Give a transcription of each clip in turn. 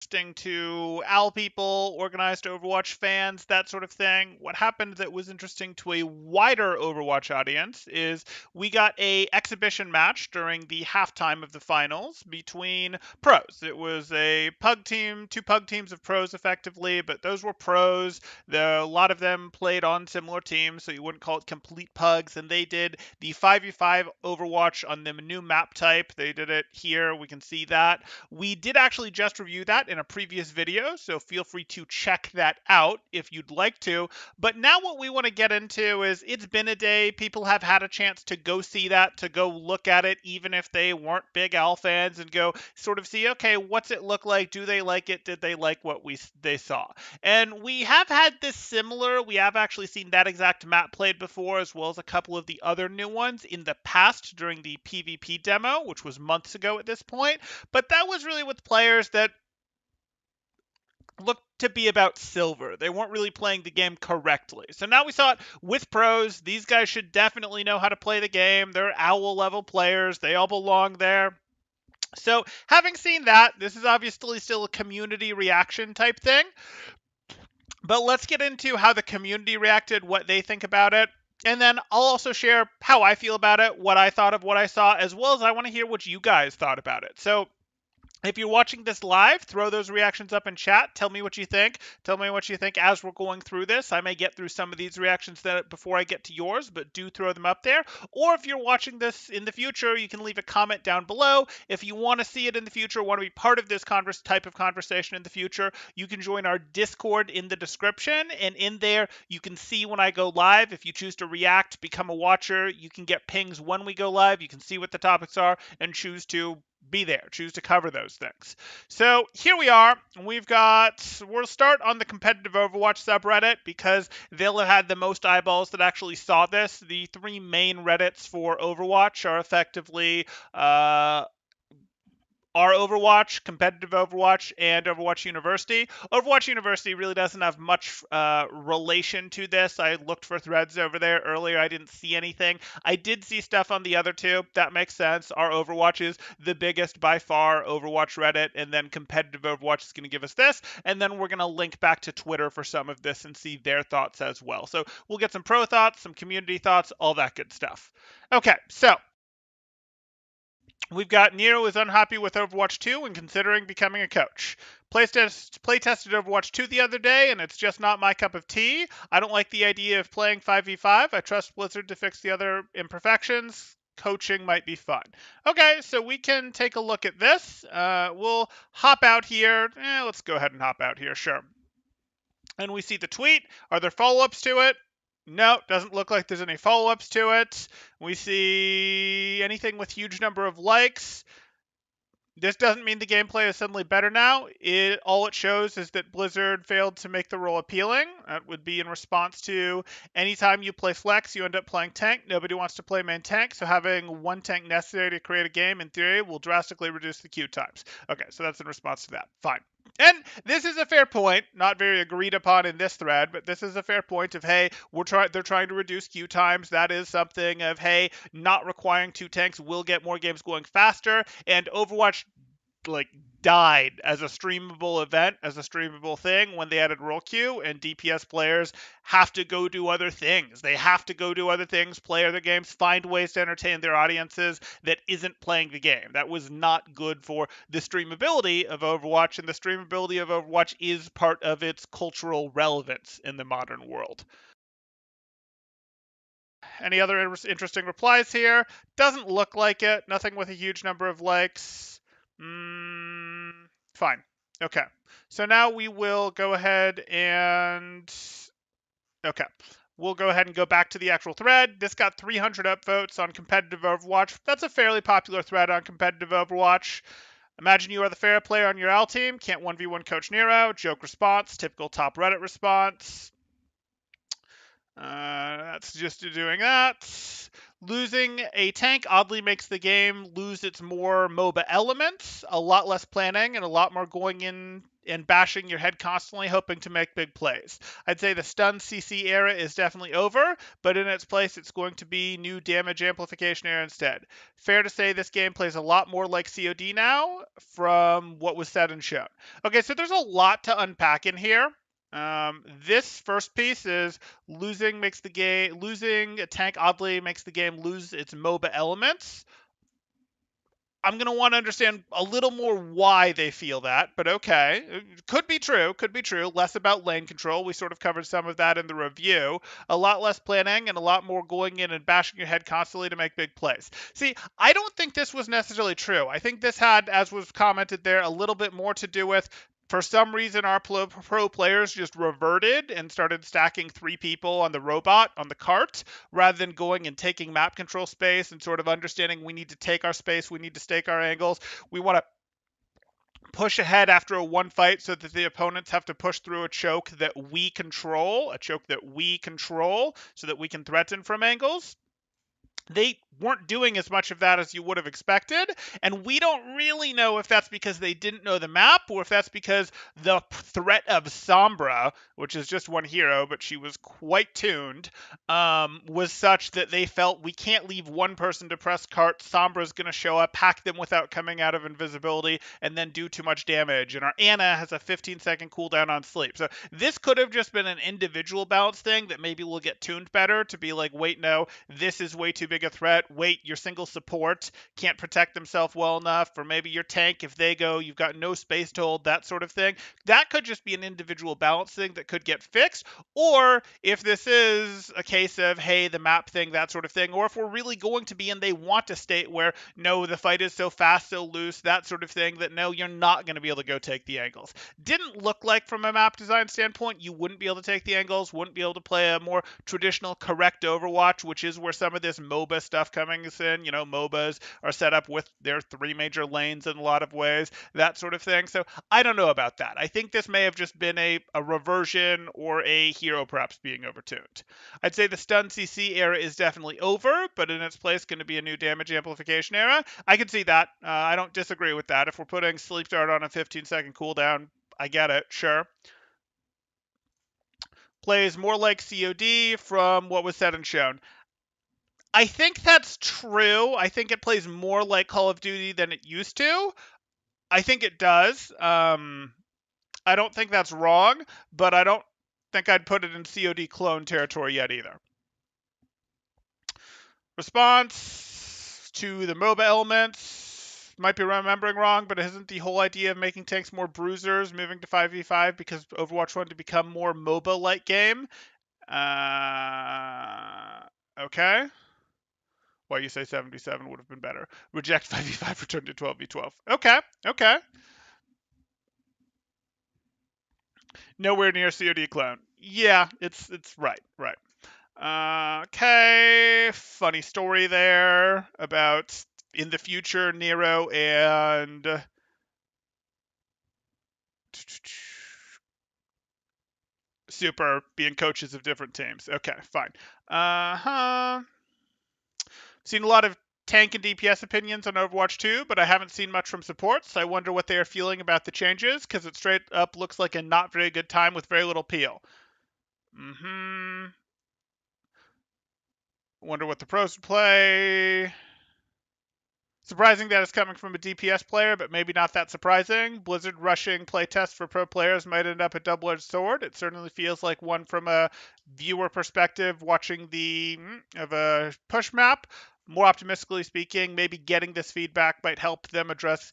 to OWL people, organized Overwatch fans, that sort of thing. What happened that was interesting to a wider Overwatch audience is we got a exhibition match during the halftime of the finals between pros. It was a pug team, two pug teams of pros effectively, but those were pros. A lot of them played on similar teams, so you wouldn't call it complete pugs. And they did the 5v5 Overwatch on the new map type. They did it here. We can see that. We did actually just review that in a previous video, so feel free to check that out if you'd like to. But now what we want to get into is it's been a day. People have had a chance to go see that, to go look at it, even if they weren't big OWL fans, and go sort of see, okay, what's it look like? Do they like it? Did they like what they saw? And we have had this similar. We have actually seen that exact map played before, as well as a couple of the other new ones in the past during the PvP demo, which was months ago at this point. But that was really with players that looked to be about silver. They weren't really playing the game correctly. So now we saw it with pros. These guys should definitely know how to play the game. They're OWL level players. They all belong there. So having seen that, this is obviously still a community reaction type thing. But let's get into how the community reacted, what they think about it. And then I'll also share how I feel about it, what I thought of what I saw, as well as I want to hear what you guys thought about it. So if you're watching this live, throw those reactions up in chat. Tell me what you think. Tell me what you think as we're going through this. I may get through some of these reactions before I get to yours, but do throw them up there. Or if you're watching this in the future, you can leave a comment down below. If you want to see it in the future, want to be part of this type of conversation in the future, you can join our Discord in the description. And in there, you can see when I go live. If you choose to react, become a watcher, you can get pings when we go live. You can see what the topics are and choose to be there, choose to cover those things. So here we are. We'll start on the competitive Overwatch subreddit because they'll have had the most eyeballs that actually saw this. The three main Reddits for Overwatch are effectively our Overwatch, competitive Overwatch, and Overwatch University. Overwatch University really doesn't have much relation to this. I looked for threads over there earlier. I didn't see anything. I did see stuff on the other two. That makes sense. Our Overwatch is the biggest by far, Overwatch Reddit, and then competitive Overwatch is going to give us this. And then we're going to link back to Twitter for some of this and see their thoughts as well. So we'll get some pro thoughts, some community thoughts, all that good stuff. Okay, so we've got Nero is unhappy with Overwatch 2 and considering becoming a coach. Playtested Overwatch 2 the other day, and it's just not my cup of tea. I don't like the idea of playing 5v5. I trust Blizzard to fix the other imperfections. Coaching might be fun. Okay, so we can take a look at this. We'll hop out here. Let's go ahead and hop out here, sure. And we see the tweet. Are there follow-ups to it? No, doesn't look like there's any follow-ups to it. We see anything with huge number of likes. This doesn't mean the gameplay is suddenly better now. All it shows is that Blizzard failed to make the role appealing. That would be in response to anytime you play flex, you end up playing tank. Nobody wants to play main tank, so having one tank necessary to create a game, in theory, will drastically reduce the queue times. Okay, so that's in response to that. Fine. And this is a fair point, not very agreed upon in this thread, but this is a fair point of, hey, they're trying to reduce queue times. That is something of, hey, not requiring two tanks will get more games going faster. And Overwatch died as a streamable event, as a streamable thing when they added role queue, and DPS players have to go do other things. They have to go do other things, play other games, find ways to entertain their audiences that isn't playing the game. That was not good for the streamability of Overwatch, and the streamability of Overwatch is part of its cultural relevance in the modern world. Any other interesting replies here? Doesn't look like it. Nothing with a huge number of likes. Fine. Okay. So now we will go ahead and... Okay. We'll go ahead and go back to the actual thread. This got 300 upvotes on competitive Overwatch. That's a fairly popular thread on competitive Overwatch. Imagine you are the fair player on your OWL team. Can't 1v1 Coach Nero. Joke response. Typical top Reddit response. That's just doing that. Losing a tank oddly makes the game lose its more MOBA elements. A lot less planning and a lot more going in and bashing your head constantly, hoping to make big plays. I'd say the stun CC era is definitely over, but in its place, it's going to be new damage amplification era instead. Fair to say this game plays a lot more like COD now from what was said and shown. Okay, so there's a lot to unpack in here. This first piece is losing a tank oddly makes the game lose its MOBA elements. I'm going to want to understand a little more why they feel that, but okay. Could be true, could be true. Less about lane control. We sort of covered some of that in the review. A lot less planning and a lot more going in and bashing your head constantly to make big plays. See, I don't think this was necessarily true. I think this had, as was commented there, a little bit more to do with for some reason our pro players just reverted and started stacking 3 people on the robot on the cart rather than going and taking map control space and sort of understanding we need to take our space, we need to stake our angles, we want to push ahead after a one fight so that the opponents have to push through a choke that we control, so that we can threaten from angles. They weren't doing as much of that as you would have expected, and we don't really know if that's because they didn't know the map or if that's because the threat of Sombra, which is just one hero, but she was quite tuned, was such that they felt we can't leave one person to press cart. Sombra's going to show up, hack them without coming out of invisibility, and then do too much damage. And our Ana has a 15-second cooldown on sleep. So this could have just been an individual balance thing that maybe will get tuned better to be like, wait, no, this is way too big a threat. Wait, your single support can't protect themselves well enough, or maybe your tank, if they go, you've got no space to hold, that sort of thing. That could just be an individual balance thing that could get fixed. Or if this is a case of, hey, the map thing, that sort of thing, or if we're really going to be and they want a state where, no, the fight is so fast, so loose, that sort of thing, that no, you're not going to be able to go take the angles. Didn't look like from a map design standpoint you wouldn't be able to take the angles, wouldn't be able to play a more traditional correct Overwatch, which is where some of this MOBA stuff coming is in. You know, MOBAs are set up with their 3 major lanes in a lot of ways, that sort of thing. So I don't know about that. I think this may have just been a reversion or a hero perhaps being overtuned. I'd say the stun CC era is definitely over, but in its place going to be a new damage amplification era. I can see that. I don't disagree with that. If we're putting sleep dart on a 15-second cooldown, I get it, sure. Plays more like COD from what was said and shown. I think that's true. I think it plays more like Call of Duty than it used to. I think it does. I don't think that's wrong, but I don't think I'd put it in COD clone territory yet either. Response to the MOBA elements. Might be remembering wrong, but isn't the whole idea of making tanks more bruisers, moving to 5v5 because Overwatch wanted to become more MOBA-like game? Okay. Why you say 77 would have been better. Reject 5v5, return to 12v12. Okay. Nowhere near COD clone. Yeah, it's right. Okay, funny story there about in the future Nero and Super being coaches of different teams. Okay, fine. Seen a lot of tank and DPS opinions on Overwatch 2, but I haven't seen much from supports. I wonder what they are feeling about the changes, because it straight up looks like a not very good time with very little peel. Wonder what the pros would play. Surprising that it's coming from a DPS player, but maybe not that surprising. Blizzard rushing playtests for pro players might end up a double-edged sword. It certainly feels like one from a viewer perspective watching of a push map. More optimistically speaking, maybe getting this feedback might help them address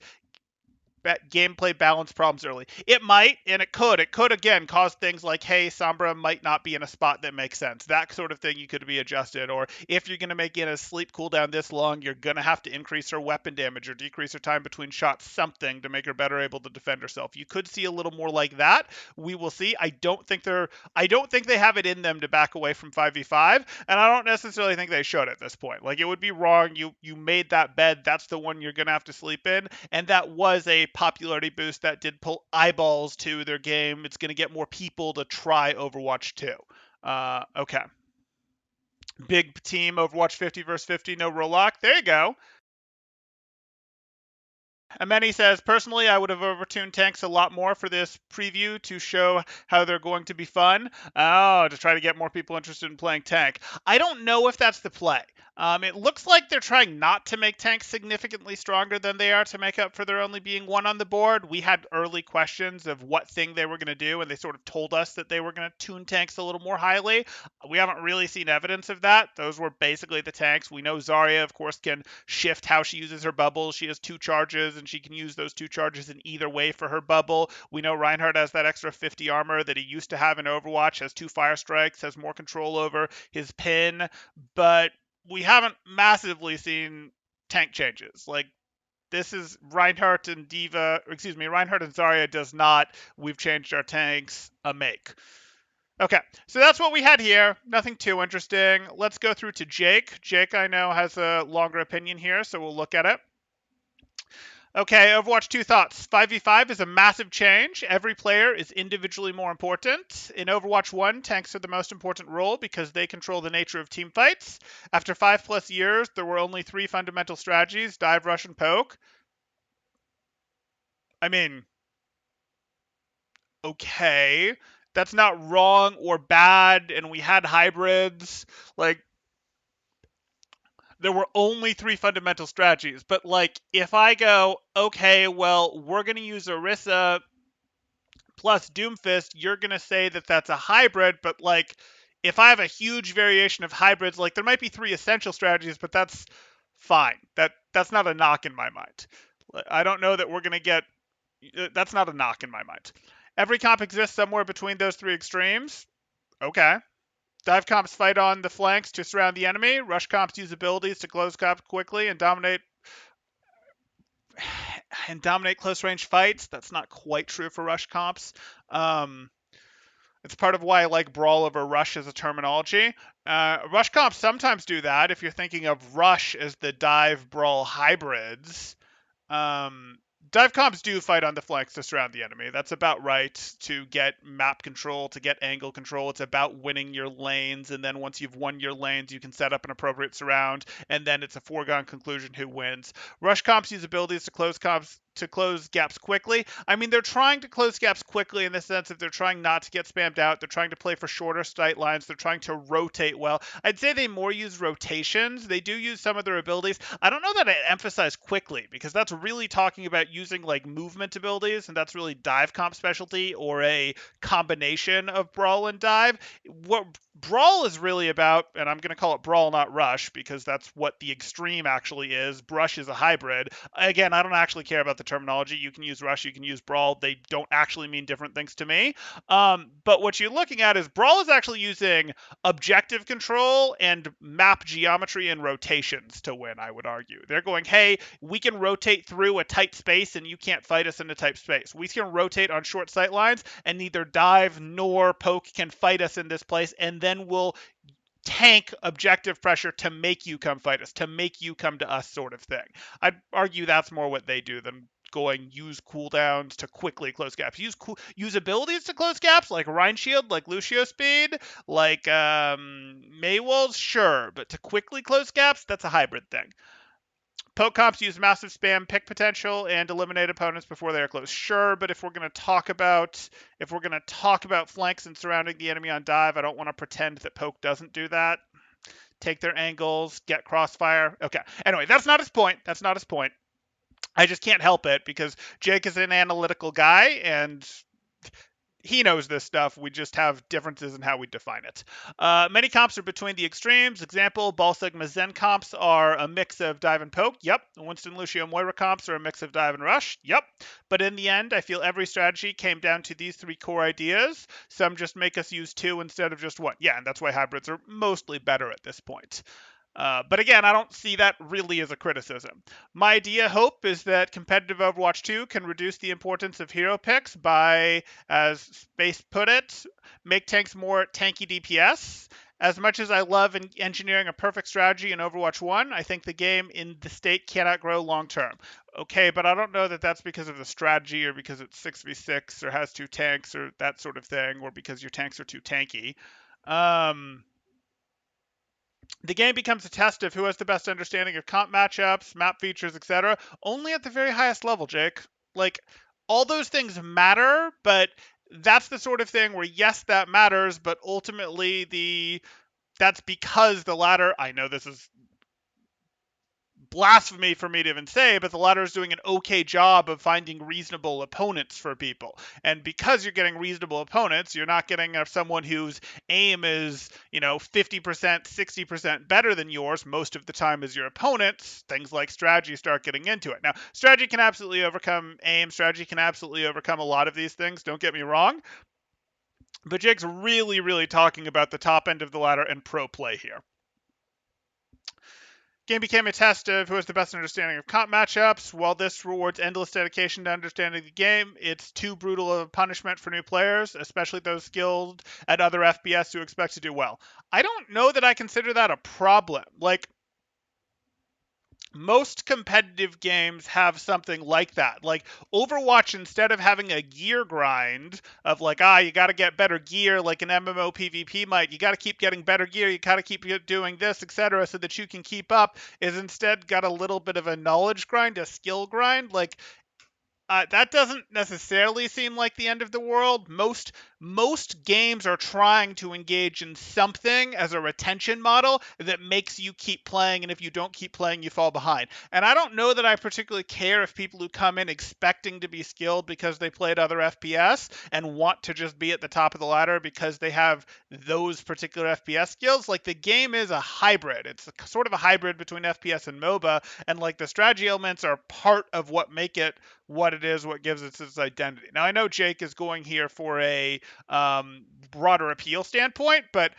gameplay balance problems early. It might, and it could. It could, again, cause things like, hey, Sombra might not be in a spot that makes sense. That sort of thing you could be adjusted. Or if you're going to make it a sleep cooldown this long, you're going to have to increase her weapon damage or decrease her time between shots, something to make her better able to defend herself. You could see a little more like that. We will see. I don't think they have it in them to back away from 5v5, and I don't necessarily think they should at this point. Like, it would be wrong. You made that bed. That's the one you're going to have to sleep in, and that was a popularity boost that did pull eyeballs to their game. It's going to get more people to try Overwatch 2. Okay. Big team Overwatch 50 versus 50, no roll lock. There you go. Ameni says, personally, I would have overtuned tanks a lot more for this preview to show how they're going to be fun. Oh, to try to get more people interested in playing tank. I don't know if that's the play. It looks like they're trying not to make tanks significantly stronger than they are to make up for there only being one on the board. We had early questions of what thing they were going to do, and they sort of told us that they were going to tune tanks a little more highly. We haven't really seen evidence of that. Those were basically the tanks. We know Zarya, of course, can shift how she uses her bubbles. She has 2 charges, and she can use those 2 charges in either way for her bubble. We know Reinhardt has that extra 50 armor that he used to have in Overwatch, has 2 fire strikes, has more control over his pin, but we haven't massively seen tank changes. Like, this is Reinhardt and Reinhardt and Zarya does not, we've changed our tanks, a make. Okay, so that's what we had here. Nothing too interesting. Let's go through to Jake. Jake, I know, has a longer opinion here, so we'll look at it. Okay, Overwatch 2 thoughts. 5v5 is a massive change. Every player is individually more important. In Overwatch 1, tanks are the most important role because they control the nature of team fights. After 5+ years, there were only 3 fundamental strategies: dive, rush, and poke. I mean, okay. That's not wrong or bad, and we had hybrids. Like, there were only 3 fundamental strategies. But, like, if I go, okay, well, we're going to use Orisa plus Doomfist, you're going to say that that's a hybrid. But, like, if I have a huge variation of hybrids, like, there might be 3 essential strategies, but that's fine. That's not a knock in my mind. I don't know that we're going to get... That's not a knock in my mind. Every comp exists somewhere between those 3 extremes. Okay. Dive comps fight on the flanks to surround the enemy. Rush comps use abilities to close comp quickly and dominate close range fights. That's not quite true for rush comps. It's part of why I like brawl over rush as a terminology. Rush comps sometimes do that if you're thinking of rush as the dive brawl hybrids. Um, Dive comps do fight on the flanks to surround the enemy. That's about right, to get map control, to get angle control. It's about winning your lanes, and then once you've won your lanes, you can set up an appropriate surround, and then it's a foregone conclusion who wins. Rush comps use abilities to close gaps quickly. I mean, they're trying to close gaps quickly in the sense that they're trying not to get spammed out. They're trying to play for shorter sight lines. They're trying to rotate well. I'd say they more use rotations. They do use some of their abilities. I don't know that I emphasize quickly, because that's really talking about using like movement abilities, and that's really dive comp specialty, or a combination of brawl and dive. What brawl is really about, and I'm going to call it brawl, not rush, because that's what the extreme actually is. Brush is a hybrid. Again, I don't actually care about the terminology. You can use rush, you can use brawl. They don't actually mean different things to me. But what you're looking at is brawl is actually using objective control and map geometry and rotations to win, I would argue. They're going, hey, we can rotate through a tight space and you can't fight us in a tight space. We can rotate on short sight lines and neither dive nor poke can fight us in this place, and then we'll tank objective pressure to make you come fight us, to make you come to us, sort of thing. I'd argue that's more what they do than going use cooldowns to quickly close gaps. Use abilities to close gaps, like Rhine Shield, like Lucio Speed, like Maywolves, sure, but to quickly close gaps, that's a hybrid thing. Poke comps use massive spam pick potential and eliminate opponents before they are close. Sure, but if we're going to talk about flanks and surrounding the enemy on dive, I don't want to pretend that poke doesn't do that. Take their angles, get crossfire. Okay. Anyway, that's not his point. I just can't help it because Jake is an analytical guy and he knows this stuff. We just have differences in how we define it. Many comps are between the extremes. Example, Ball Sigma Zen comps are a mix of dive and poke. Yep. Winston Lucio Moira comps are a mix of dive and rush. Yep. But in the end, I feel every strategy came down to these 3 core ideas. Some just make us use 2 instead of just 1. Yeah, and that's why hybrids are mostly better at this point. But again, I don't see that really as a criticism. My idea, hope, is that competitive Overwatch 2 can reduce the importance of hero picks by, as Space put it, make tanks more tanky DPS. As much as I love engineering a perfect strategy in Overwatch 1, I think the game in the state cannot grow long term. Okay, but I don't know that that's because of the strategy, or because it's 6v6 or has 2 tanks or that sort of thing, or because your tanks are too tanky. The game becomes a test of who has the best understanding of comp matchups, map features, etc. Only at the very highest level, Jake. Like, all those things matter, but that's the sort of thing where, yes, that matters, but ultimately that's because the ladder, I know this is blasphemy for me to even say, but the ladder is doing an okay job of finding reasonable opponents for people. And because you're getting reasonable opponents, you're not getting someone whose aim is, 50%, 60% better than yours most of the time as your opponents. Things like strategy start getting into it. Now, strategy can absolutely overcome aim, strategy can absolutely overcome a lot of these things, don't get me wrong. But Jake's really, really talking about the top end of the ladder and pro play here. Game became a test of who has the best understanding of comp matchups. While this rewards endless dedication to understanding the game, it's too brutal of a punishment for new players, especially those skilled at other FPS who expect to do well. I don't know that I consider that a problem. Like, most competitive games have something like that. Like Overwatch, instead of having a gear grind of like, you got to get better gear like an MMO PvP might, you got to keep getting better gear, you got to keep doing this, etc., so that you can keep up, is instead got a little bit of a knowledge grind, a skill grind. Like, that doesn't necessarily seem like the end of the world. Most games are trying to engage in something as a retention model that makes you keep playing, and if you don't keep playing, you fall behind. And I don't know that I particularly care if people who come in expecting to be skilled because they played other FPS and want to just be at the top of the ladder because they have those particular FPS skills. Like, the game is a hybrid. It's sort of a hybrid between FPS and MOBA, and like the strategy elements are part of what make it what it is, what gives it its identity. Now, I know Jake is going here for a broader appeal standpoint, but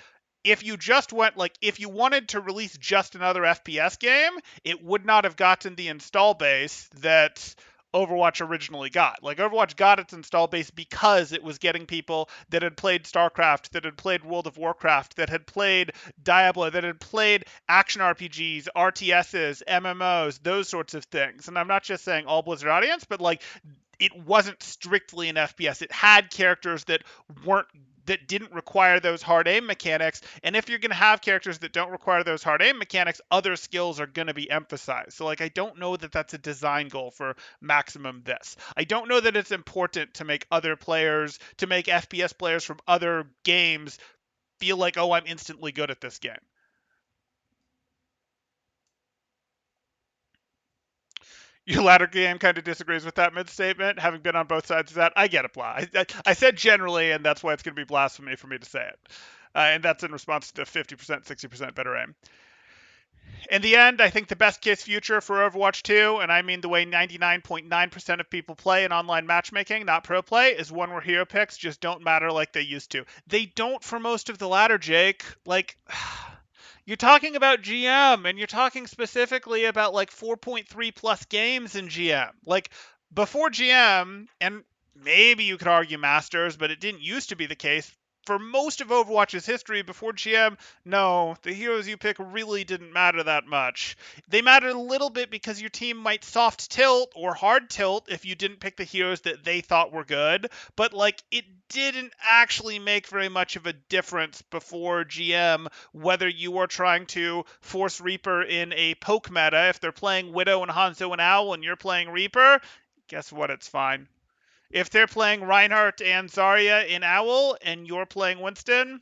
if you just went, like, if you wanted to release just another FPS game, it would not have gotten the install base that Overwatch originally got. Like, Overwatch got its install base because it was getting people that had played StarCraft, that had played World of Warcraft, that had played Diablo, that had played action RPGs, RTSs, MMOs, those sorts of things. And I'm not just saying all Blizzard audience, but like, it wasn't strictly an FPS. It had characters that didn't require those hard aim mechanics. And if you're going to have characters that don't require those hard aim mechanics, other skills are going to be emphasized. So, like, I don't know that that's a design goal for maximum this. I don't know that it's important to make FPS players from other games feel like, oh, I'm instantly good at this game. Your latter game kind of disagrees with that mid-statement, having been on both sides of that. I get it, blah. I said generally, and that's why it's going to be blasphemy for me to say it. And that's in response to 50%, 60% better aim. In the end, I think the best case future for Overwatch 2, and I mean the way 99.9% of people play in online matchmaking, not pro play, is one where hero picks just don't matter like they used to. They don't for most of the latter, Jake. Like, you're talking about GM, and you're talking specifically about like 4.3 plus games in GM. Like, before GM, and maybe you could argue Masters, but it didn't used to be the case. For most of Overwatch's history before GM, no, the heroes you pick really didn't matter that much. They mattered a little bit because your team might soft tilt or hard tilt if you didn't pick the heroes that they thought were good, but like, it didn't actually make very much of a difference before GM whether you are trying to force Reaper in a poke meta. If they're playing Widow and Hanzo and Owl and you're playing Reaper, guess what? It's fine. If they're playing Reinhardt and Zarya in Owl and you're playing Winston,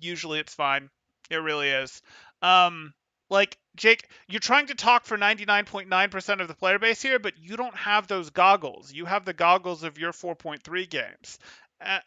usually it's fine. It really is. Like, Jake, you're trying to talk for 99.9% of the player base here, but you don't have those goggles. You have the goggles of your 4.3 games. Uh,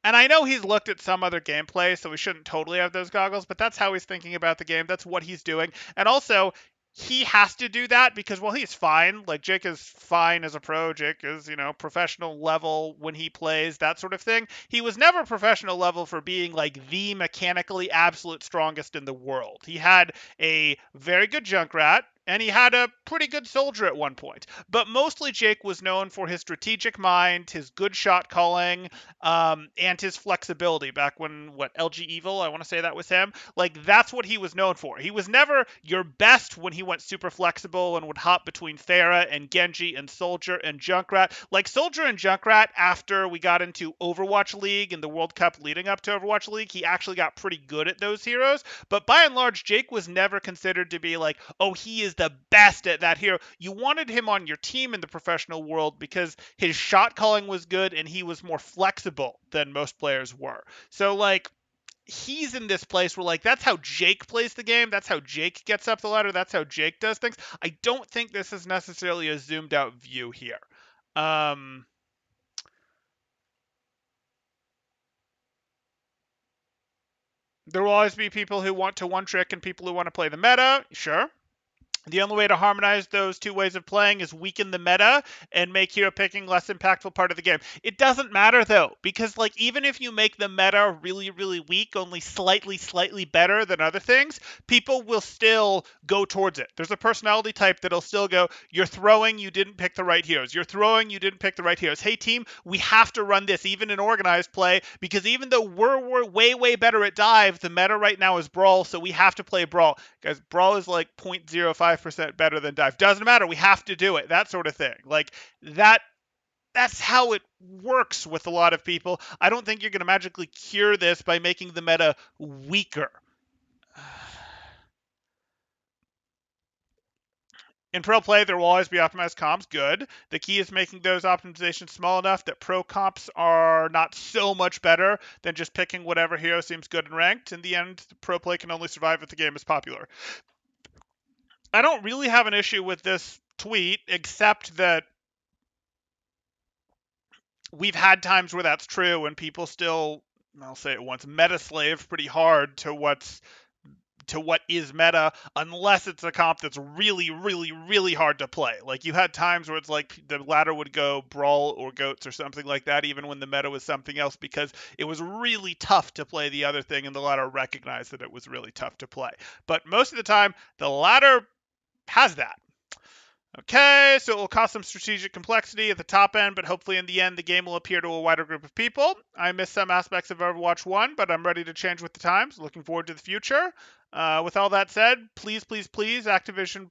and I know he's looked at some other gameplay, so we shouldn't totally have those goggles, but that's how he's thinking about the game. That's what he's doing. And also, he has to do that because, well, he's fine. Like, Jake is fine as a pro. Jake is, professional level when he plays, that sort of thing. He was never professional level for being like the mechanically absolute strongest in the world. He had a very good Junkrat, And he had a pretty good soldier at one point. But mostly Jake was known for his strategic mind, his good shot calling, and his flexibility. Back when, what, LG Evil, I want to say that was him. Like, that's what he was known for. He was never your best when he went super flexible and would hop between Pharah and Genji and Soldier and Junkrat. Like, Soldier and Junkrat, after we got into Overwatch League and the World Cup leading up to Overwatch League, he actually got pretty good at those heroes. But by and large, Jake was never considered to be like, oh, he is the best at that hero. You wanted him on your team in the professional world because his shot calling was good and he was more flexible than most players were. So, like, he's in this place where, like, that's how Jake plays the game. That's how Jake gets up the ladder. That's how Jake does things. I don't think this is necessarily a zoomed out view here. There will always be people who want to one trick and people who want to play the meta. Sure. The only way to harmonize those two ways of playing is weaken the meta and make hero picking less impactful part of the game. It doesn't matter though, because, like, even if you make the meta really, really weak, only slightly better than other things, people will still go towards it. There's a personality type that'll still go, you're throwing, you didn't pick the right heroes. You're throwing, you didn't pick the right heroes. Hey team, we have to run this even in organized play, because even though we're way better at dive, the meta right now is brawl, so we have to play brawl. Guys, brawl is like 0.05% better than dive. Doesn't matter, we have to do it. That sort of thing. Like, that's how it works with a lot of people. I don't think you're going to magically cure this by making the meta weaker. In pro play, there will always be optimized comps. Good. The key is making those optimizations small enough that pro comps are not so much better than just picking whatever hero seems good and ranked. In the end, pro play can only survive if the game is popular. I don't really have an issue with this tweet, except that we've had times where that's true and people still, I'll say it once, meta slave pretty hard to what is meta, unless it's a comp that's really hard to play. Like, you had times where it's like the ladder would go brawl or goats or something like that, even when the meta was something else, because it was really tough to play the other thing and the ladder recognized that it was really tough to play. But most of the time, the ladder has that. Okay, so it will cost some strategic complexity at the top end, but hopefully in the end the game will appeal to a wider group of people. I miss some aspects of Overwatch 1, but I'm ready to change with the times. Looking forward to the future. With all that said, please, Activision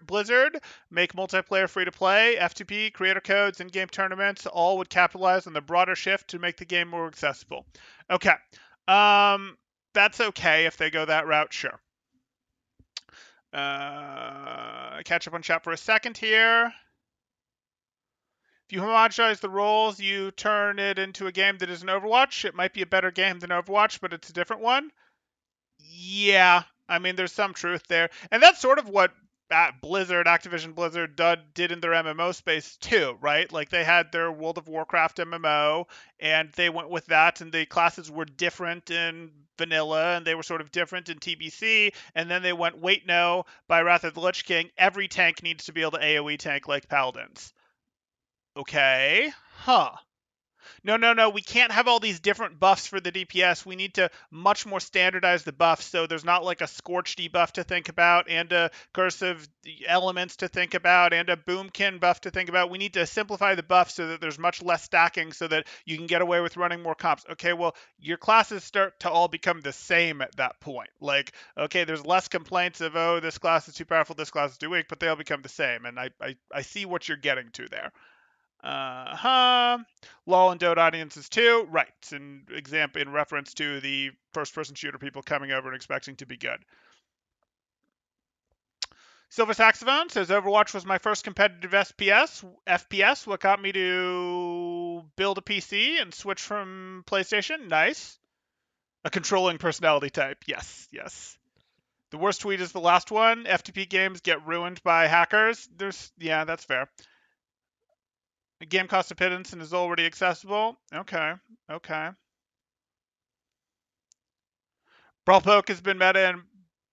Blizzard, make multiplayer free to play. F2P, creator codes, in-game tournaments, all would capitalize on the broader shift to make the game more accessible. Okay, that's okay if they go that route, sure. Catch up on chat for a second here. If you homogenize the roles, you turn it into a game that is an Overwatch. It might be a better game than Overwatch, but it's a different one. Yeah, I mean, there's some truth there. And that's sort of what Activision Blizzard did in their MMO space too, right? Like, they had their World of Warcraft MMO, and they went with that, and the classes were different in vanilla, and they were sort of different in TBC, and then they went, wait, no, by Wrath of the Lich King, every tank needs to be able to AoE tank like Paladins. Okay, huh. No. We can't have all these different buffs for the DPS. We need to much more standardize the buffs so there's not like a Scorch debuff to think about and a Curse of Elements to think about and a Boomkin buff to think about. We need to simplify the buffs so that there's much less stacking so that you can get away with running more comps. Okay, well, your classes start to all become the same at that point. Like, okay, there's less complaints of, oh, this class is too powerful, this class is too weak, but they all become the same. And I see what you're getting to there. LOL and Dota audiences too. Right. In reference to the first-person shooter people coming over and expecting to be good. Silver Saxophone says Overwatch was my first competitive FPS. What got me to build a PC and switch from PlayStation? Nice. A controlling personality type. Yes. The worst tweet is the last one. FTP games get ruined by hackers. Yeah, that's fair. The game cost a pittance and is already accessible. Okay. Brawl Poke has been meta and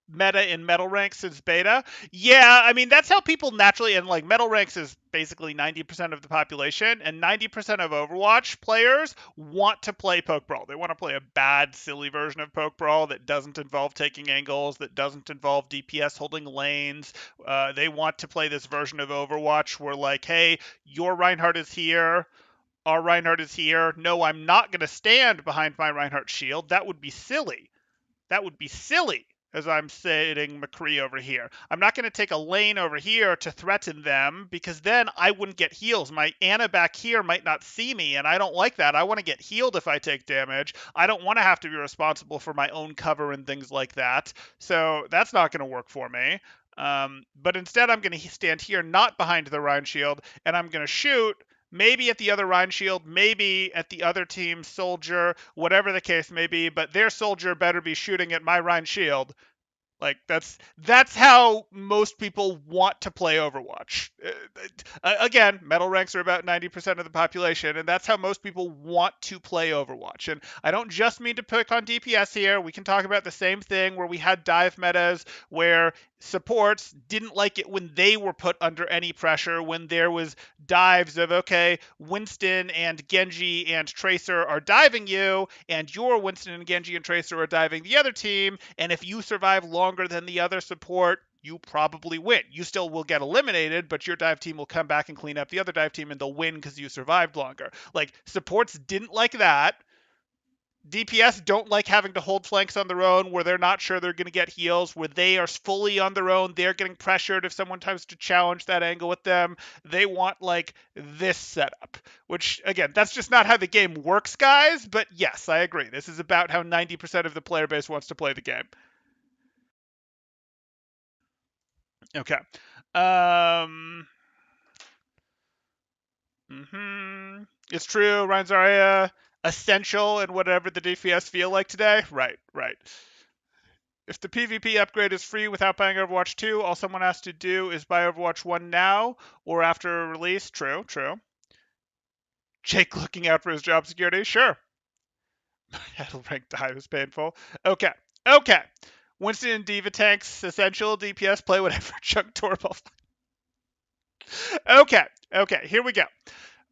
meta in metal ranks since beta. Yeah, I mean that's how people naturally, and like metal ranks is basically 90% of the population, and 90% of Overwatch players want to play poke brawl. They want to play a bad, silly version of poke brawl that doesn't involve taking angles, that doesn't involve DPS holding lanes. They want to play this version of Overwatch where like, hey, your Reinhardt is here. Our Reinhardt is here. No, I'm not going to stand behind my Reinhardt shield. That would be silly. That would be silly, as I'm sitting McCree over here. I'm not going to take a lane over here to threaten them because then I wouldn't get heals. My Ana back here might not see me, and I don't like that. I want to get healed if I take damage. I don't want to have to be responsible for my own cover and things like that. So that's not going to work for me. But instead, I'm going to stand here, not behind the Rhine Shield, and I'm going to shoot maybe at the other Rhine Shield, maybe at the other team's soldier, whatever the case may be, but their soldier better be shooting at my Rhine Shield. Like that's how most people want to play Overwatch. Again, metal ranks are about 90% of the population, and that's how most people want to play Overwatch. And I don't just mean to pick on DPS here. We can talk about the same thing where we had dive metas where supports didn't like it when they were put under any pressure, when there was dives of, okay, Winston and Genji and Tracer are diving you, and your Winston and Genji and Tracer are diving the other team, and if you survive longer than the other support, you probably win. You still will get eliminated, but your dive team will come back and clean up the other dive team, and they'll win because you survived longer. Like, supports didn't like that. DPS don't like having to hold flanks on their own where they're not sure they're going to get heals, where they are fully on their own. They're getting pressured if someone tries to challenge that angle with them. They want like this setup, which again, that's just not how the game works, guys. But yes, I agree. This is about how 90% of the player base wants to play the game. Okay. Um, It's true. Ryan Zarya essential in whatever the DPS feel like today. Right, right. If the PvP upgrade is free without buying Overwatch 2, all someone has to do is buy Overwatch 1 now or after release. True, true. Jake looking out for his job security. Sure. Battle rank dive is painful. Okay, okay. Winston and Diva tanks essential DPS play whatever Chuck Torvald. Okay, okay. Here we go.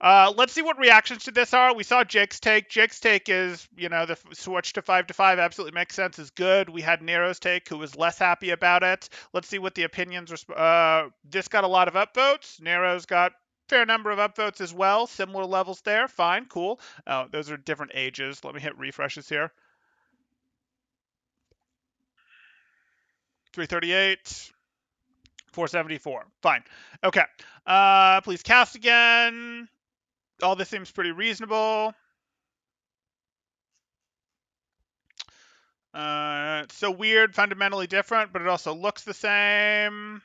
Let's see what reactions to this are. We saw Jake's take. Jake's take is, the switch to 5 to 5 absolutely makes sense, is good. We had Nero's take, who was less happy about it. Let's see what the opinions are. This got a lot of upvotes. Nero's got fair number of upvotes as well. Similar levels there. Fine, cool. Oh, those are different ages. Let me hit refreshes here. 338. 474. Fine. Okay. Please cast again. All this seems pretty reasonable. It's so weird, fundamentally different, but it also looks the same.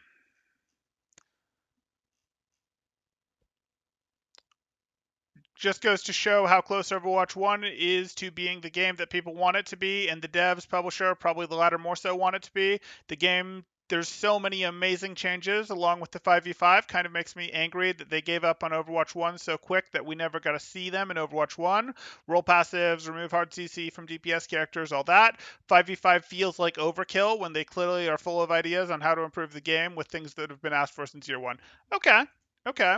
Just goes to show how close Overwatch 1 is to being the game that people want it to be, and the devs, publisher, probably the latter more so want it to be. The game, there's so many amazing changes along with the 5v5, kind of makes me angry that they gave up on Overwatch 1 so quick that we never got to see them in Overwatch 1. Roll passives, remove hard CC from DPS characters, all that. 5v5 feels like overkill when they clearly are full of ideas on how to improve the game with things that have been asked for since year 1. Okay, okay.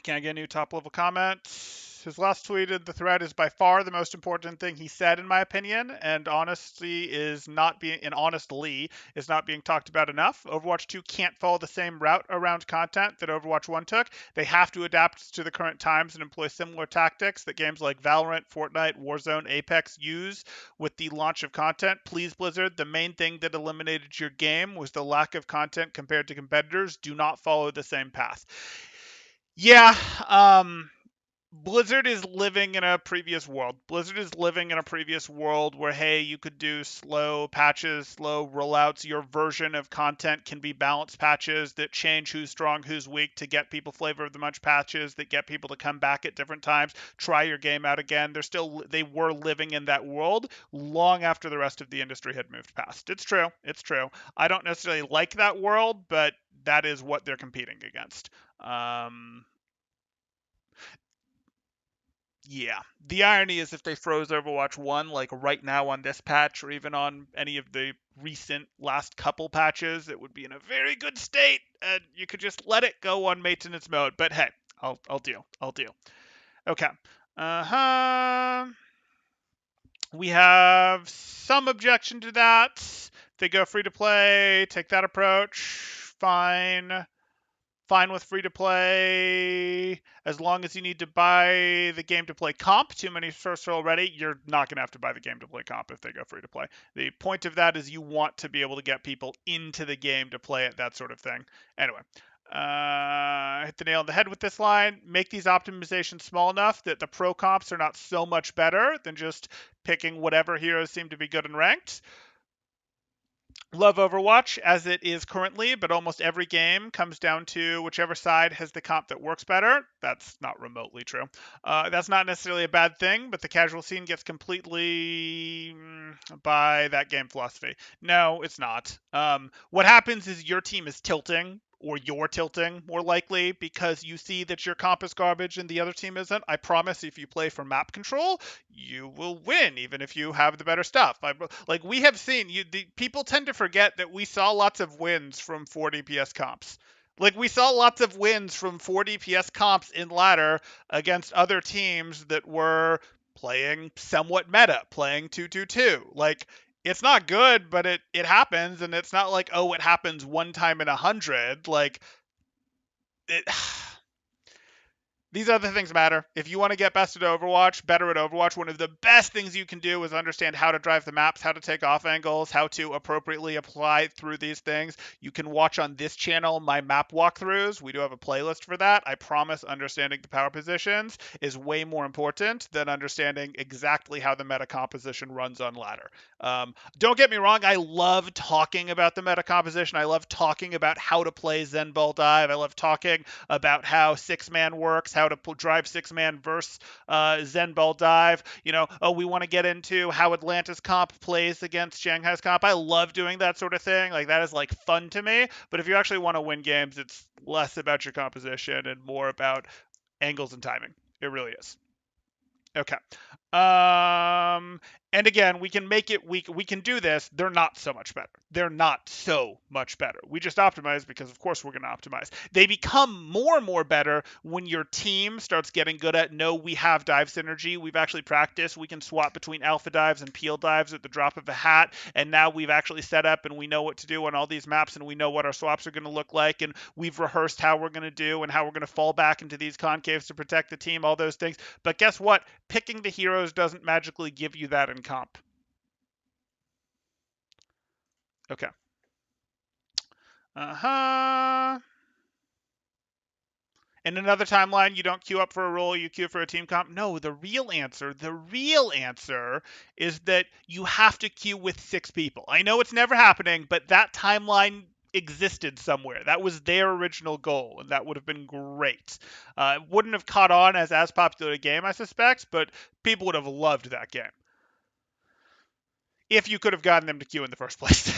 Can I get a new top level comment? His last tweet in the thread is by far the most important thing he said, in my opinion, and honestly is not being talked about enough. Overwatch 2 can't follow the same route around content that Overwatch 1 took. They have to adapt to the current times and employ similar tactics that games like Valorant, Fortnite, Warzone, Apex use with the launch of content. Please, Blizzard, the main thing that eliminated your game was the lack of content compared to competitors. Do not follow the same path. Yeah, Blizzard is living in a previous world. Blizzard is living in a previous world where, hey, you could do slow patches, slow rollouts. Your version of content can be balanced patches that change who's strong, who's weak to get people flavor of the month patches that get people to come back at different times, try your game out again. They were living in that world long after the rest of the industry had moved past. It's true. It's true. I don't necessarily like that world, but that is what they're competing against. Um, Yeah. The irony is if they froze Overwatch 1, like right now on this patch, or even on any of the recent last couple patches, it would be in a very good state, and you could just let it go on maintenance mode. But hey, I'll deal. I'll deal. Okay. Uh-huh. We have some objection to that. They go free to play, take that approach. Fine. Fine with free to play as long as you need to buy the game to play comp. Too many first already. You're not going to have to buy the game to play comp if they go free to play. The point of that is you want to be able to get people into the game to play it, that sort of thing. Anyway, hit the nail on the head with this line. Make these optimizations small enough that the pro comps are not so much better than just picking whatever heroes seem to be good and ranked. Love Overwatch as it is currently, but almost every game comes down to whichever side has the comp that works better. That's not remotely true. That's not necessarily a bad thing, but the casual scene gets completely by that game philosophy. No, it's not. What happens is your team is tilting, or you're tilting more likely because you see that your comp is garbage and the other team isn't. I promise if you play for map control, you will win even if you have the better stuff. Like we have seen, people tend to forget that we saw lots of wins from 4 DPS comps. Like we saw lots of wins from 4 DPS comps in ladder against other teams that were playing somewhat meta, playing 2-2-2. Like it's not good, but it happens, and it's not like, oh, it happens one time in 100. Like it these other things matter. If you want to get better at Overwatch, one of the best things you can do is understand how to drive the maps, how to take off angles, how to appropriately apply through these things. You can watch on this channel my map walkthroughs. We do have a playlist for that. I promise understanding the power positions is way more important than understanding exactly how the meta composition runs on ladder. Don't get me wrong, I love talking about the meta composition. I love talking about how to play Zen Ball Dive. I love talking about how six man works, how to drive six man versus Zen Ball Dive. Oh, we want to get into how Atlantis comp plays against Shanghai's comp. I love doing that sort of thing. Like that is like fun to me. But if you actually want to win games, it's less about your composition and more about angles and timing. It really is. Okay. Um, and again, we can make it. We can do this. They're not so much better. They're not so much better. We just optimize because, of course, we're going to optimize. They become more and more better when your team starts getting good at. No, we have dive synergy. We've actually practiced. We can swap between alpha dives and peel dives at the drop of a hat. And now we've actually set up and we know what to do on all these maps and we know what our swaps are going to look like and we've rehearsed how we're going to do and how we're going to fall back into these concaves to protect the team. All those things. But guess what? Picking the heroes doesn't magically give you that in comp. Okay. Uh-huh. In another timeline, you don't queue up for a role, you queue for a team comp. No, the real answer is that you have to queue with 6 people. I know it's never happening, but that timeline existed somewhere. That was their original goal, and that would have been great. It wouldn't have caught on as popular a game, I suspect, but people would have loved that game if you could have gotten them to queue in the first place.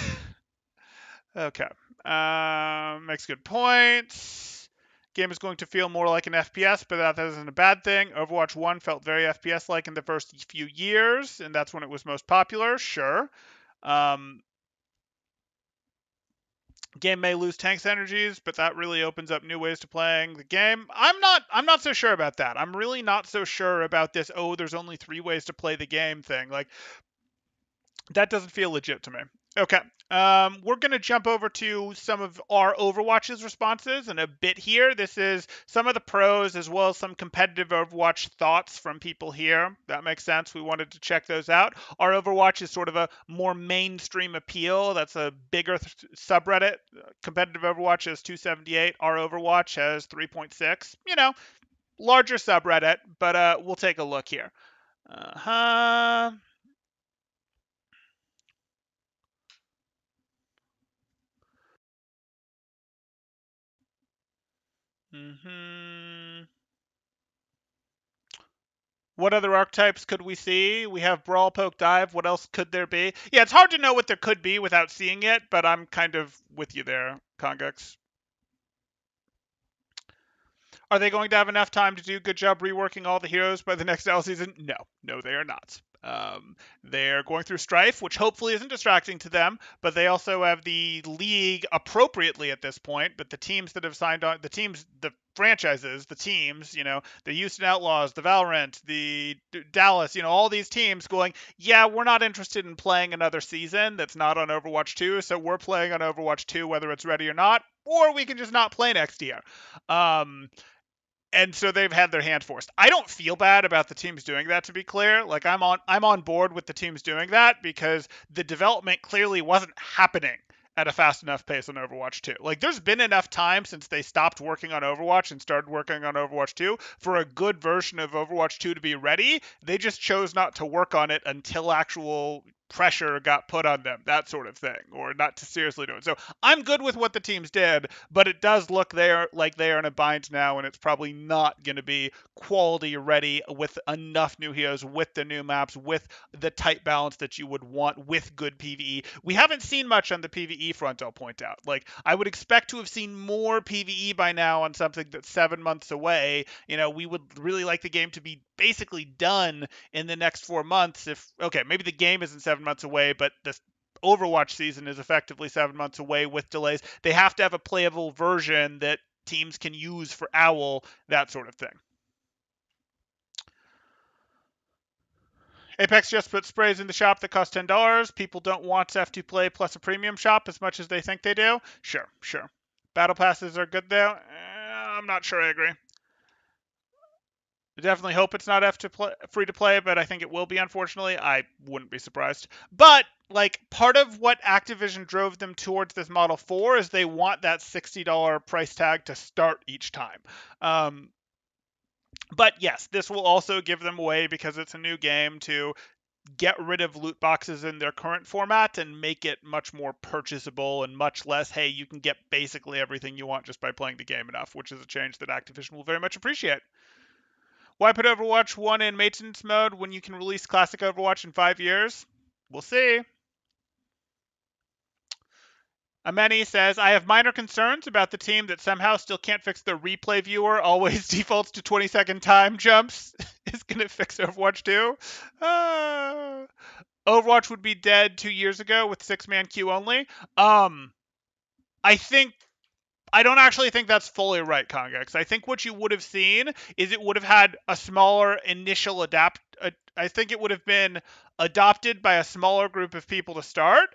Okay. Makes good points. Game is going to feel more like an FPS, but that isn't a bad thing. Overwatch 1 felt very FPS-like in the first few years, and that's when it was most popular. Sure. Um, game may lose tanks energies, but that really opens up new ways to playing the game. I'm not so sure about that. I'm really not so sure about this, oh, there's only 3 ways to play the game thing. Like that doesn't feel legit to me. Okay. We're going to jump over to some of our Overwatch's responses in a bit here. This is some of the pros as well as some competitive Overwatch thoughts from people here. That makes sense. We wanted to check those out. Our Overwatch is sort of a more mainstream appeal. That's a bigger subreddit. Competitive Overwatch has 278. Our Overwatch has 3.6. Larger subreddit, but we'll take a look here. Uh-huh. Mm-hmm. What other archetypes could we see? We have Brawl, Poke, Dive. What else could there be? Yeah, it's hard to know what there could be without seeing it, but I'm kind of with you there, Congex. Are they going to have enough time to do a good job reworking all the heroes by the next L season? No, no, they are not. They're going through strife, which hopefully isn't distracting to them, but they also have the league appropriately at this point. But the teams that have signed on, the teams, the franchises, the teams, the Houston Outlaws, the Valorant, the Dallas, all these teams going, yeah, we're not interested in playing another season that's not on Overwatch 2, so we're playing on Overwatch 2 whether it's ready or not, or we can just not play next year. And so they've had their hand forced. I don't feel bad about the teams doing that, to be clear. Like I'm on board with the teams doing that because the development clearly wasn't happening at a fast enough pace on Overwatch 2. Like there's been enough time since they stopped working on Overwatch and started working on Overwatch 2 for a good version of Overwatch 2 to be ready. They just chose not to work on it until actual pressure got put on them, that sort of thing, or not to seriously do it. So I'm good with what the teams did, but it does look like they are in a bind now, and it's probably not going to be quality ready with enough new heroes, with the new maps, with the tight balance that you would want, with good PvE. We haven't seen much on the PvE front, I'll point out. Like, I would expect to have seen more PvE by now on something that's 7 months away. We would really like the game to be basically done in the next 4 months. Maybe the game isn't 7 months away, but the Overwatch season is effectively 7 months away with delays. They have to have a playable version that teams can use for OWL, that sort of thing. Apex just put sprays in the shop that cost $10. People don't want F2 Play plus a premium shop as much as they think they do. Sure. Battle passes are good though. I'm not sure I agree. I definitely hope it's not free to play, but I think it will be, unfortunately. I wouldn't be surprised. But, part of what Activision drove them towards this Model 4 is they want that $60 price tag to start each time. But yes, this will also give them a way, because it's a new game, to get rid of loot boxes in their current format and make it much more purchasable and much less, hey, you can get basically everything you want just by playing the game enough, which is a change that Activision will very much appreciate. Why put Overwatch 1 in maintenance mode when you can release classic Overwatch in 5 years? We'll see. Ameni says, I have minor concerns about the team that somehow still can't fix the replay viewer, always defaults to 20-second time jumps. Is going to fix Overwatch 2? Overwatch would be dead 2 years ago with 6-man queue only. I don't actually think that's fully right, Congex. I think what you would have seen is it would have had a smaller initial I think it would have been adopted by a smaller group of people to start.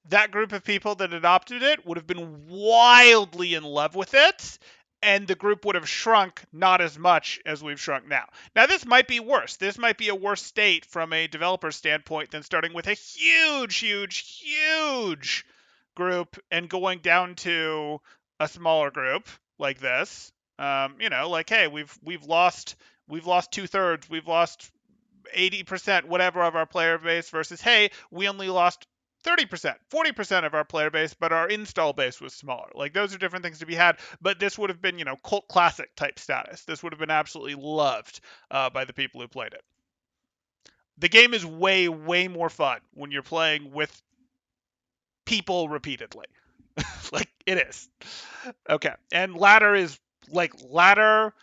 That group of people that adopted it would have been wildly in love with it, and the group would have shrunk not as much as we've shrunk now. Now, this might be worse. This might be a worse state from a developer standpoint than starting with a huge group and going down to a smaller group like this. Hey, we've lost 2/3, we've lost 80%, whatever, of our player base, versus, hey, we only lost 30%, 40% of our player base, but our install base was smaller. Like, those are different things to be had, but this would have been, cult classic type status. This would have been absolutely loved by the people who played it. The game is way more fun when you're playing with people repeatedly. Like, it is. Okay. And ladder is ladder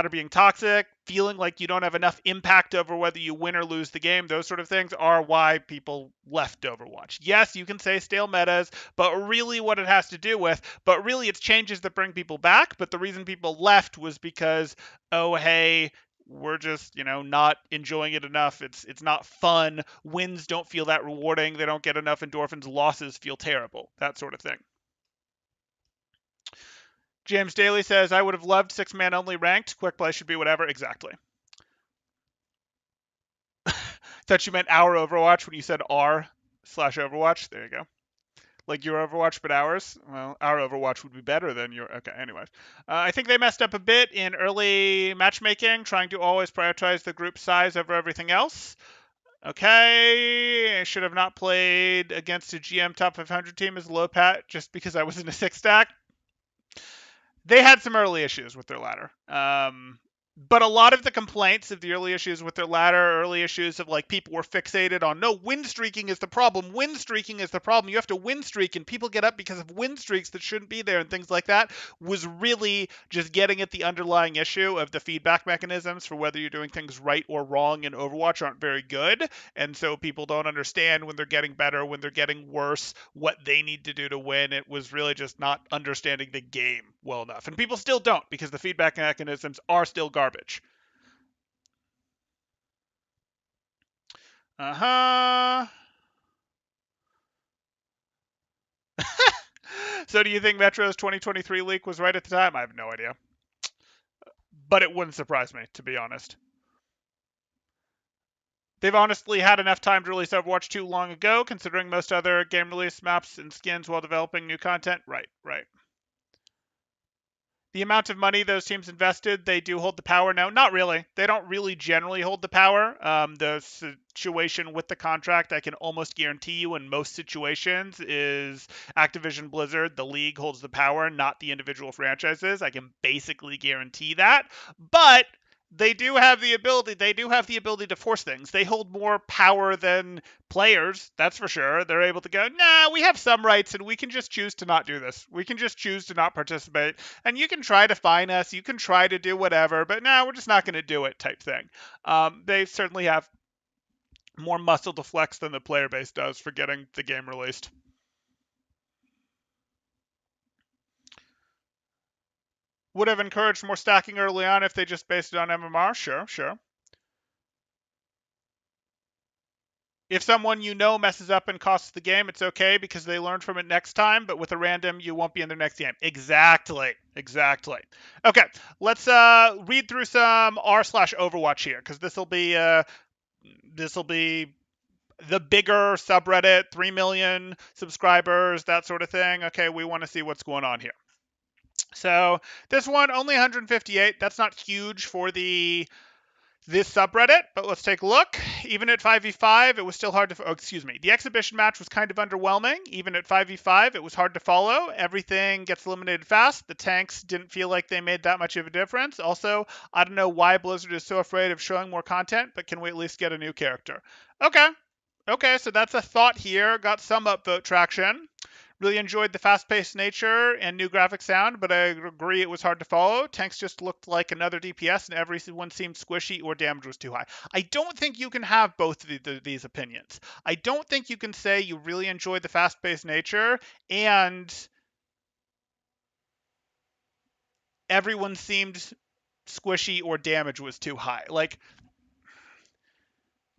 being toxic, feeling like you don't have enough impact over whether you win or lose the game. Those sort of things are why people left Overwatch. Yes, you can say stale metas, but really it's changes that bring people back. But the reason people left was because, oh, hey, we're just, not enjoying it enough. It's not fun. Wins don't feel that rewarding. They don't get enough endorphins. Losses feel terrible. That sort of thing. James Daly says, I would have loved 6-man only ranked. Quick play should be whatever. Exactly. Thought you meant our Overwatch when you said r/Overwatch. There you go. Like your Overwatch, but ours? Well, our Overwatch would be better than your... Okay, anyways. I think they messed up a bit in early matchmaking, trying to always prioritize the group size over everything else. Okay, I should have not played against a GM top 500 team as low pat just because I was in a 6-stack. They had some early issues with their ladder. But a lot of the complaints of the early issues with their ladder, early issues of like people were fixated on no, win streaking is the problem. Win streaking is the problem. You have to win streak, and people get up because of win streaks that shouldn't be there and things like that. Was really just getting at the underlying issue of the feedback mechanisms for whether you're doing things right or wrong in Overwatch aren't very good, and so people don't understand when they're getting better, when they're getting worse, what they need to do to win. It was really just not understanding the game well enough, and people still don't because the feedback mechanisms are still garbage. Uh-huh. So do you think Metro's 2023 leak was right at the time? I have no idea. But it wouldn't surprise me, to be honest. They've honestly had enough time to release Overwatch 2 long ago, considering most other game release maps and skins while developing new content. Right, right. The amount of money those teams invested, they do hold the power now. Not really. They don't really generally hold the power. The situation with the contract, I can almost guarantee you in most situations, is Activision Blizzard, the league holds the power, not the individual franchises. I can basically guarantee that. But they do have the ability. They do have the ability to force things. They hold more power than players, that's for sure. They're able to go, nah, we have some rights and we can just choose to not do this. We can just choose to not participate. And you can try to fine us, you can try to do whatever, but no, we're just not going to do it type thing. They certainly have more muscle to flex than the player base does for getting the game released. Would have encouraged more stacking early on if they just based it on MMR? Sure, sure. If someone you know messes up and costs the game, it's okay because they learn from it next time, but with a random, you won't be in their next game. Exactly. Exactly. Okay, let's read through some r slash Overwatch here, because this will be the bigger subreddit, 3 million subscribers, that sort of thing. Okay, we want to see what's going on here. So this one, only 158. That's not huge for this subreddit, but let's take a look. Even at 5v5, it was still hard to. Oh, excuse me. The exhibition match was kind of underwhelming. Even at 5v5, it was hard to follow. Everything gets eliminated fast. The tanks didn't feel like they made that much of a difference. Also, I don't know why Blizzard is so afraid of showing more content, but can we at least get a new character? Okay. Okay, so that's a thought here. Got some upvote traction. Really enjoyed the fast-paced nature and new graphic sound, but I agree it was hard to follow. Tanks just looked like another DPS, and everyone seemed squishy or damage was too high. I don't think you can have both of these opinions. I don't think you can say you really enjoyed the fast-paced nature and everyone seemed squishy or damage was too high. Like,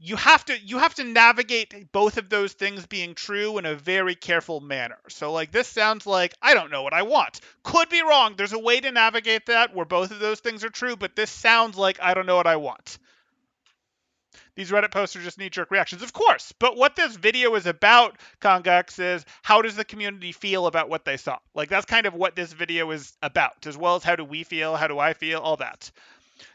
you have to navigate both of those things being true in a very careful manner. So like this sounds like I don't know what I want. Could be wrong. There's a way to navigate that where both of those things are true, but this sounds like I don't know what I want. These Reddit posts are just knee-jerk reactions, of course. But what this video is about, Congex, is how does the community feel about what they saw? Like that's kind of what this video is about, as well as how do we feel, how do I feel, all that.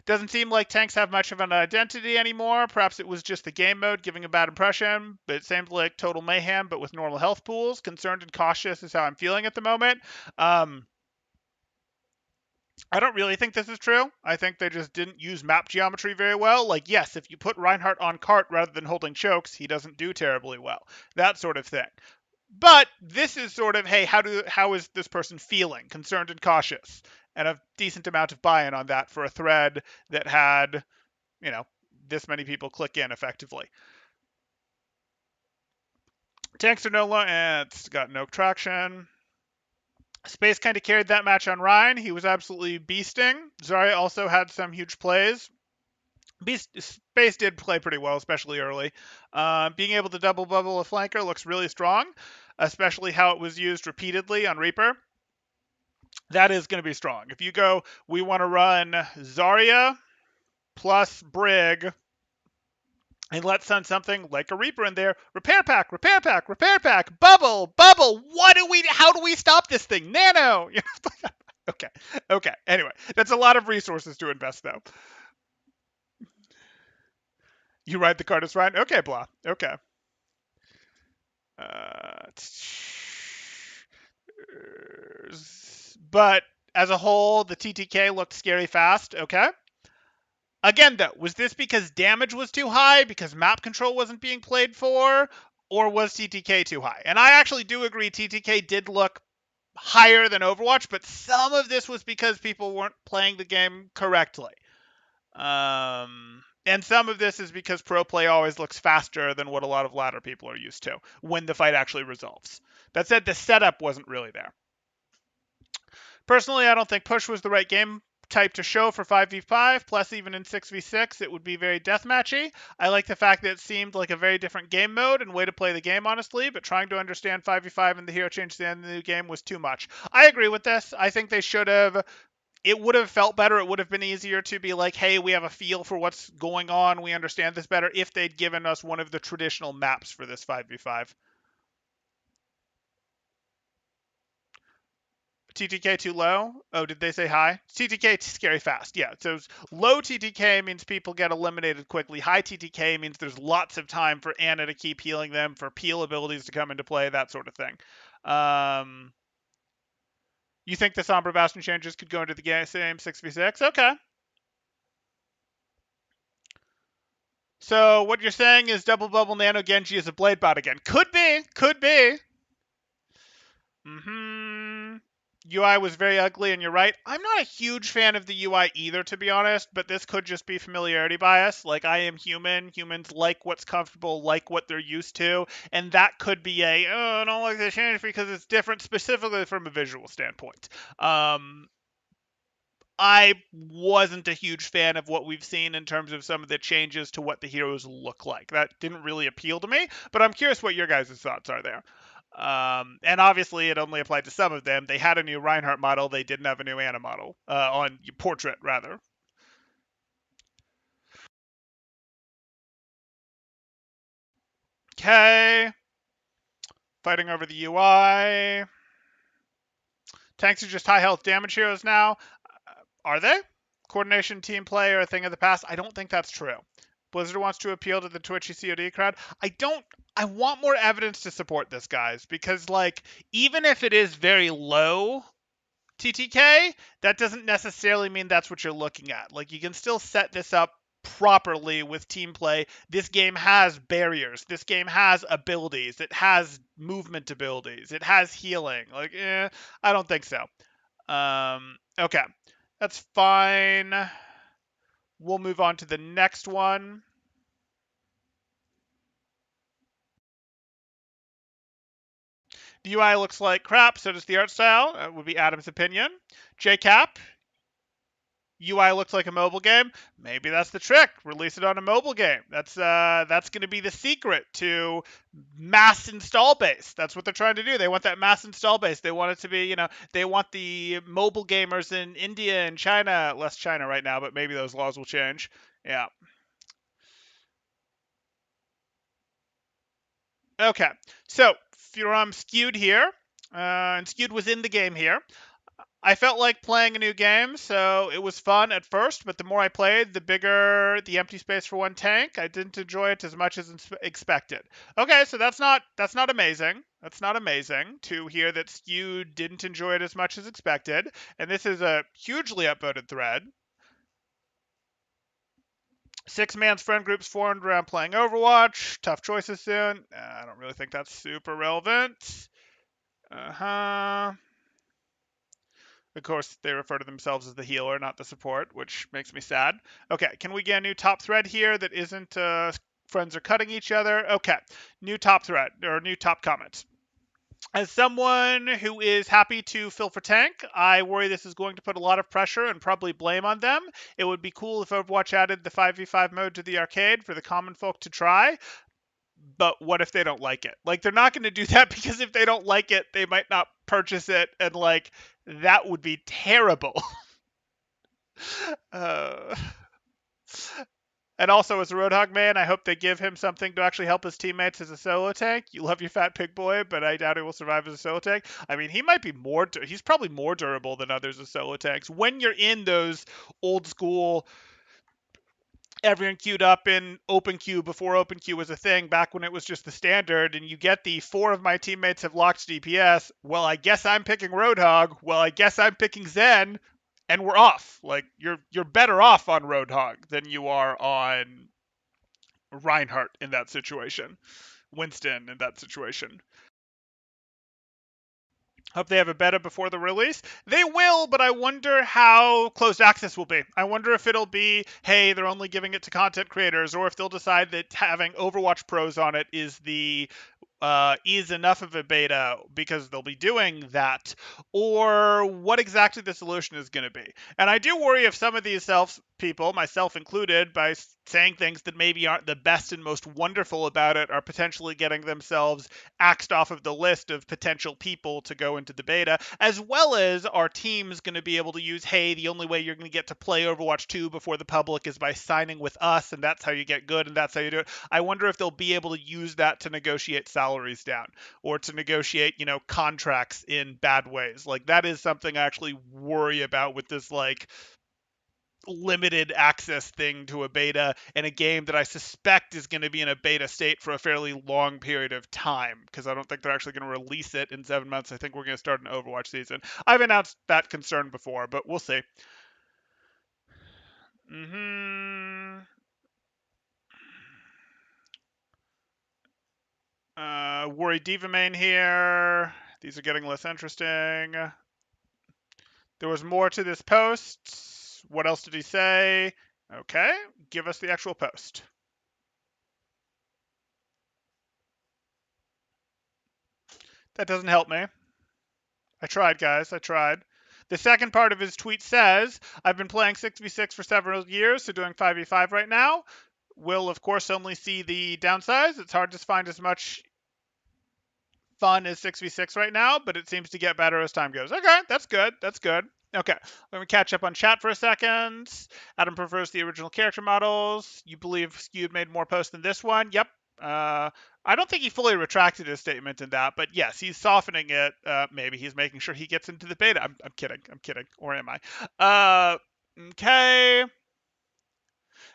Doesn't seem like tanks have much of an identity anymore. Perhaps it was just the game mode giving a bad impression, but it seems like total mayhem, but with normal health pools. Concerned and cautious is how I'm feeling at the moment. I don't really think this is true. I think they just didn't use map geometry very well. Like, yes, if you put Reinhardt on cart rather than holding chokes, he doesn't do terribly well. That sort of thing. But this is sort of, hey, how is this person feeling? Concerned and cautious. And a decent amount of buy-in on that for a thread that had, you know, this many people click in effectively. Tanks are no longer, and it's got no traction. Space kind of carried that match on Ryan. He was absolutely beasting. Zarya also had some huge plays. Space did play pretty well, especially early. Being able to double bubble a flanker looks really strong, especially how it was used repeatedly on Reaper. That is going to be strong. If you go, we want to run Zarya plus Brig and let's send something like a Reaper in there. Repair pack, repair pack, repair pack, bubble, bubble. How do we stop this thing? Nano. Okay. Okay. Anyway, that's a lot of resources to invest though. You ride the card as Ryan? Okay, blah. Okay. Uh, but as a whole, the TTK looked scary fast. Okay. Again, though, was this because damage was too high, because map control wasn't being played for, or was TTK too high? And I actually do agree TTK did look higher than Overwatch, but some of this was because people weren't playing the game correctly. And some of this is because pro play always looks faster than what a lot of ladder people are used to when the fight actually resolves. That said, the setup wasn't really there. Personally, I don't think push was the right game type to show for 5v5, plus even in 6v6 it would be very deathmatchy. I like the fact that it seemed like a very different game mode and way to play the game, honestly, but trying to understand 5v5 and the hero change at the end of the game was too much. I agree with this. I think they should have, it would have felt better. It would have been easier to be like, hey, we have a feel for what's going on. We understand this better if they'd given us one of the traditional maps for this 5v5. TTK too low? Oh, did they say high? TTK scary fast. Yeah. So low TTK means people get eliminated quickly. High TTK means there's lots of time for Anna to keep healing them, for peel abilities to come into play, that sort of thing. You think the Sombra Bastion changes could go into the same 6v6? Okay. So what you're saying is Double Bubble Nano Genji is a Blade bot again. Could be. Could be. UI was very ugly, and you're right. I'm not a huge fan of the UI either, to be honest, but this could just be familiarity bias. Like, I am human. Humans like what's comfortable, like what they're used to, and that could be I don't like the change because it's different, specifically from a visual standpoint. I wasn't a huge fan of what we've seen in terms of some of the changes to what the heroes look like. That didn't really appeal to me, but I'm curious what your guys' thoughts are there. And obviously, it only applied to some of them. They had a new Reinhardt model. They didn't have a new Anna model on portrait, rather. Okay, fighting over the UI. Tanks are just high health damage heroes now. Are they? Coordination, team play are a thing of the past. I don't think that's true. Blizzard wants to appeal to the Twitchy COD crowd. I want more evidence to support this, guys, because like even if it is very low TTK, that doesn't necessarily mean that's what you're looking at. Like you can still set this up properly with team play. This game has barriers. This game has abilities. It has movement abilities. It has healing. I don't think so. Okay. That's fine. We'll move on to the next one. The UI looks like crap, so does the art style. That would be Adam's opinion. JCap, UI looks like a mobile game. Maybe that's the trick. Release it on a mobile game. That's going to be the secret to mass install base. That's what they're trying to do. They want that mass install base. They want it to be, they want the mobile gamers in India and China, less China right now, but maybe those laws will change. Yeah. Okay. So, Furam skewed here, and skewed was in the game here. I felt like playing a new game, so it was fun at first, but the more I played, the bigger the empty space for one tank. I didn't enjoy it as much as expected. Okay, so that's not amazing. That's not amazing to hear that Skew didn't enjoy it as much as expected, and this is a hugely upvoted thread. 6-man's friend groups formed around playing Overwatch. Tough choices soon. I don't really think that's super relevant. Uh-huh. Of course, they refer to themselves as the healer, not the support, which makes me sad. Okay, can we get a new top thread here that isn't friends are cutting each other? Okay, new top thread, or new top comments. As someone who is happy to fill for tank, I worry this is going to put a lot of pressure and probably blame on them. It would be cool if Overwatch added the 5v5 mode to the arcade for the common folk to try, but what if they don't like it? Like, they're not going to do that because if they don't like it, they might not purchase it, and like that would be terrible. uh, and also, as a Roadhog man, I hope they give him something to actually help his teammates as a solo tank. You love your fat pig boy, but I doubt he will survive as a solo tank. I mean, he might be he's probably more durable than others as solo tanks. When you're in those old school everyone queued up in open queue before open queue was a thing, back when it was just the standard, and you get the 4 of my teammates have locked DPS. Well, I guess I'm picking Roadhog. Well, I guess I'm picking Zen. and we're off. Like you're better off on Roadhog than you are on Reinhardt in that situation, Winston in that situation. Hope they have a beta before the release. They will, but I wonder how closed access will be. I wonder if it'll be, hey, they're only giving it to content creators, or if they'll decide that having Overwatch pros on it is enough of a beta because they'll be doing that, or what exactly the solution is going to be. And I do worry if some of these people, myself included, by saying things that maybe aren't the best and most wonderful about it, are potentially getting themselves axed off of the list of potential people to go into the beta, as well as our team's going to be able to use, hey, the only way you're going to get to play Overwatch 2 before the public is by signing with us, and that's how you get good, and that's how you do it. I wonder if they'll be able to use that to negotiate salaries down or to negotiate, contracts in bad ways. Like that is something I actually worry about with this like limited access thing to a beta in a game that I suspect is going to be in a beta state for a fairly long period of time because I don't think they're actually going to release it in 7 months. I think we're going to start an Overwatch season. I've announced that concern before, but we'll see. Worry Diva main here. These are getting less interesting. There was more to this post. What else did he say? Okay, give us the actual post. That doesn't help me. I tried, guys. I tried. The second part of his tweet says, I've been playing 6v6 for several years, so doing 5v5 right now. Will, of course, only see the downsides. It's hard to find as much fun as 6v6 right now, but it seems to get better as time goes. Okay, that's good. That's good. Okay, let me catch up on chat for a second. Adam prefers the original character models. You believe Skewed made more posts than this one? Yep. I don't think he fully retracted his statement in that, but yes, he's softening it. Maybe he's making sure he gets into the beta. I'm kidding. I'm kidding. Or am I? Okay.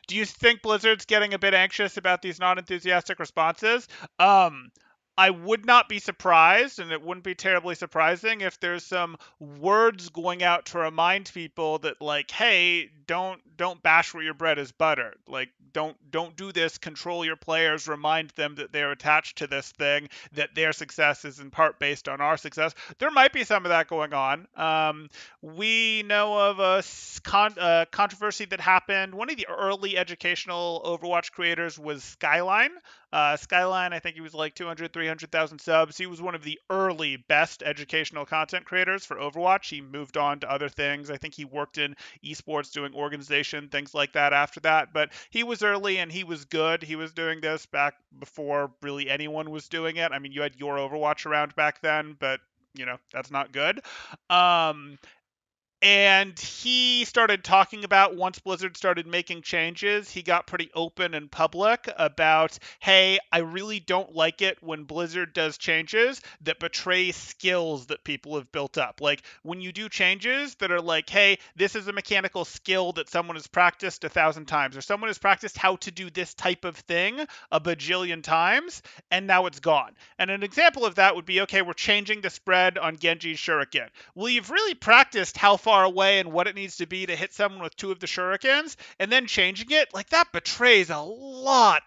Do you think Blizzard's getting a bit anxious about these non-enthusiastic responses? Um, I would not be surprised, and it wouldn't be terribly surprising if there's some words going out to remind people that, like, hey, don't bash where your bread is buttered. Like, don't do this. Control your players. Remind them that they're attached to this thing. That their success is in part based on our success. There might be some of that going on. We know of a controversy that happened. One of the early educational Overwatch creators was Skyline. Skyline, I think he was like 200, 300,000 subs. He was one of the early best educational content creators for Overwatch. He moved on to other things. I think he worked in esports doing organization, things like that after that. But he was early and he was good. He was doing this back before really anyone was doing it. I mean, you had your Overwatch around back then, but that's not good. Um, and he started talking about, once Blizzard started making changes, he got pretty open and public about, hey, I really don't like it when Blizzard does changes that betray skills that people have built up. Like when you do changes that are like, hey, this is a mechanical skill that someone has practiced 1,000 times, or someone has practiced how to do this type of thing a bajillion times, and now it's gone. And an example of that would be, okay, we're changing the spread on Genji's Shuriken. Well, you've really practiced how far away and what it needs to be to hit someone with 2 of the shurikens, and then changing it, like that betrays a lot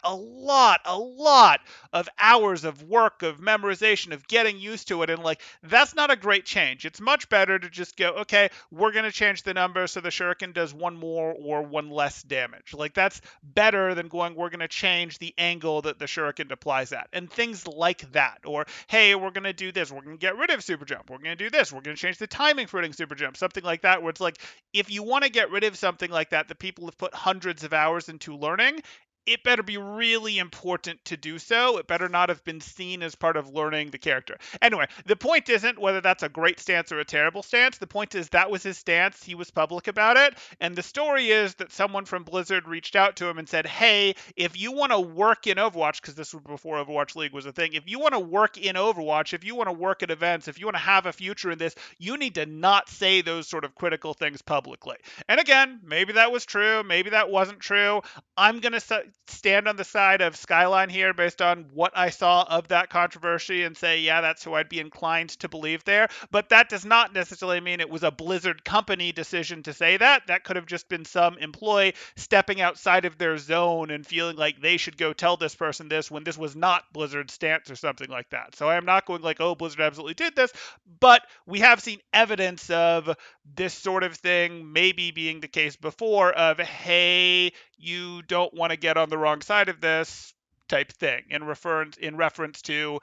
of hours of work, of memorization, of getting used to it, and like that's not a great change. It's much better to just go, okay, we're going to change the number so the shuriken does 1 more or 1 less damage. Like that's better than going, we're going to change the angle that the shuriken applies at, and things like that. Or, hey, we're going to do this, we're going to get rid of super jump, we're going to do this, we're going to change the timing for hitting super jump, something like that, where it's like, if you want to get rid of something like that people have put hundreds of hours into learning, it better be really important to do so. It better not have been seen as part of learning the character. Anyway, the point isn't whether that's a great stance or a terrible stance. The point is that was his stance. He was public about it. And the story is that someone from Blizzard reached out to him and said, hey, if you want to work in Overwatch, because this was before Overwatch League was a thing, if you want to work in Overwatch, if you want to work at events, if you want to have a future in this, you need to not say those sort of critical things publicly. And again, maybe that was true. Maybe that wasn't true. I'm going to stand on the side of Skyline here based on what I saw of that controversy and say, yeah, that's who I'd be inclined to believe there. But that does not necessarily mean it was a Blizzard company decision to say that. That could have just been some employee stepping outside of their zone and feeling like they should go tell this person this when this was not Blizzard's stance or something like that. So I am not going like, oh, Blizzard absolutely did this, but we have seen evidence of this sort of thing maybe being the case before of, hey, you don't want to get on the wrong side of this type thing in reference to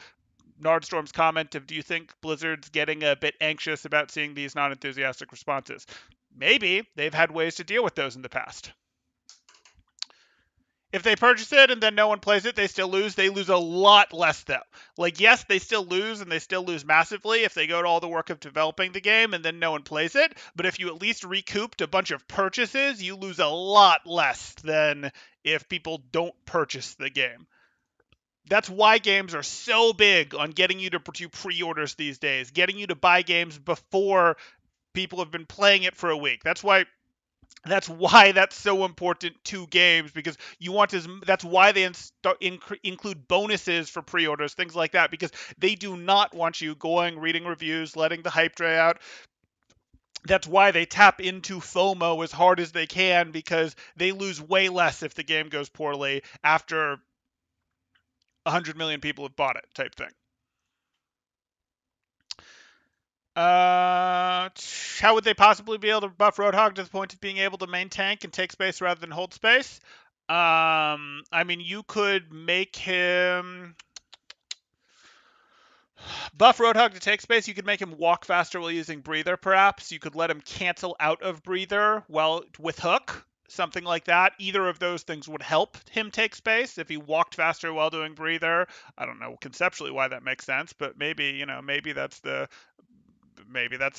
Nardstorm's comment of, do you think Blizzard's getting a bit anxious about seeing these non-enthusiastic responses? Maybe they've had ways to deal with those in the past. If they purchase it and then no one plays it, they still lose. They lose a lot less, though. Like, yes, they still lose, and they still lose massively if they go to all the work of developing the game and then no one plays it. But if you at least recouped a bunch of purchases, you lose a lot less than if people don't purchase the game. That's why games are so big on getting you to do pre-orders these days, getting you to buy games before people have been playing it for a week. That's why that's so important to games, because you want to. That's why they include bonuses for pre-orders, things like that, because they do not want you going, reading reviews, letting the hype dry out. That's why they tap into FOMO as hard as they can, because they lose way less if the game goes poorly after 100 million people have bought it, type thing. How would they possibly be able to buff Roadhog to the point of being able to main tank and take space rather than hold space? I mean, you could make him buff Roadhog to take space. You could make him walk faster while using Breather, perhaps. You could let him cancel out of Breather with Hook, something like that. Either of those things would help him take space if he walked faster while doing Breather. I don't know conceptually why that makes sense, but maybe that's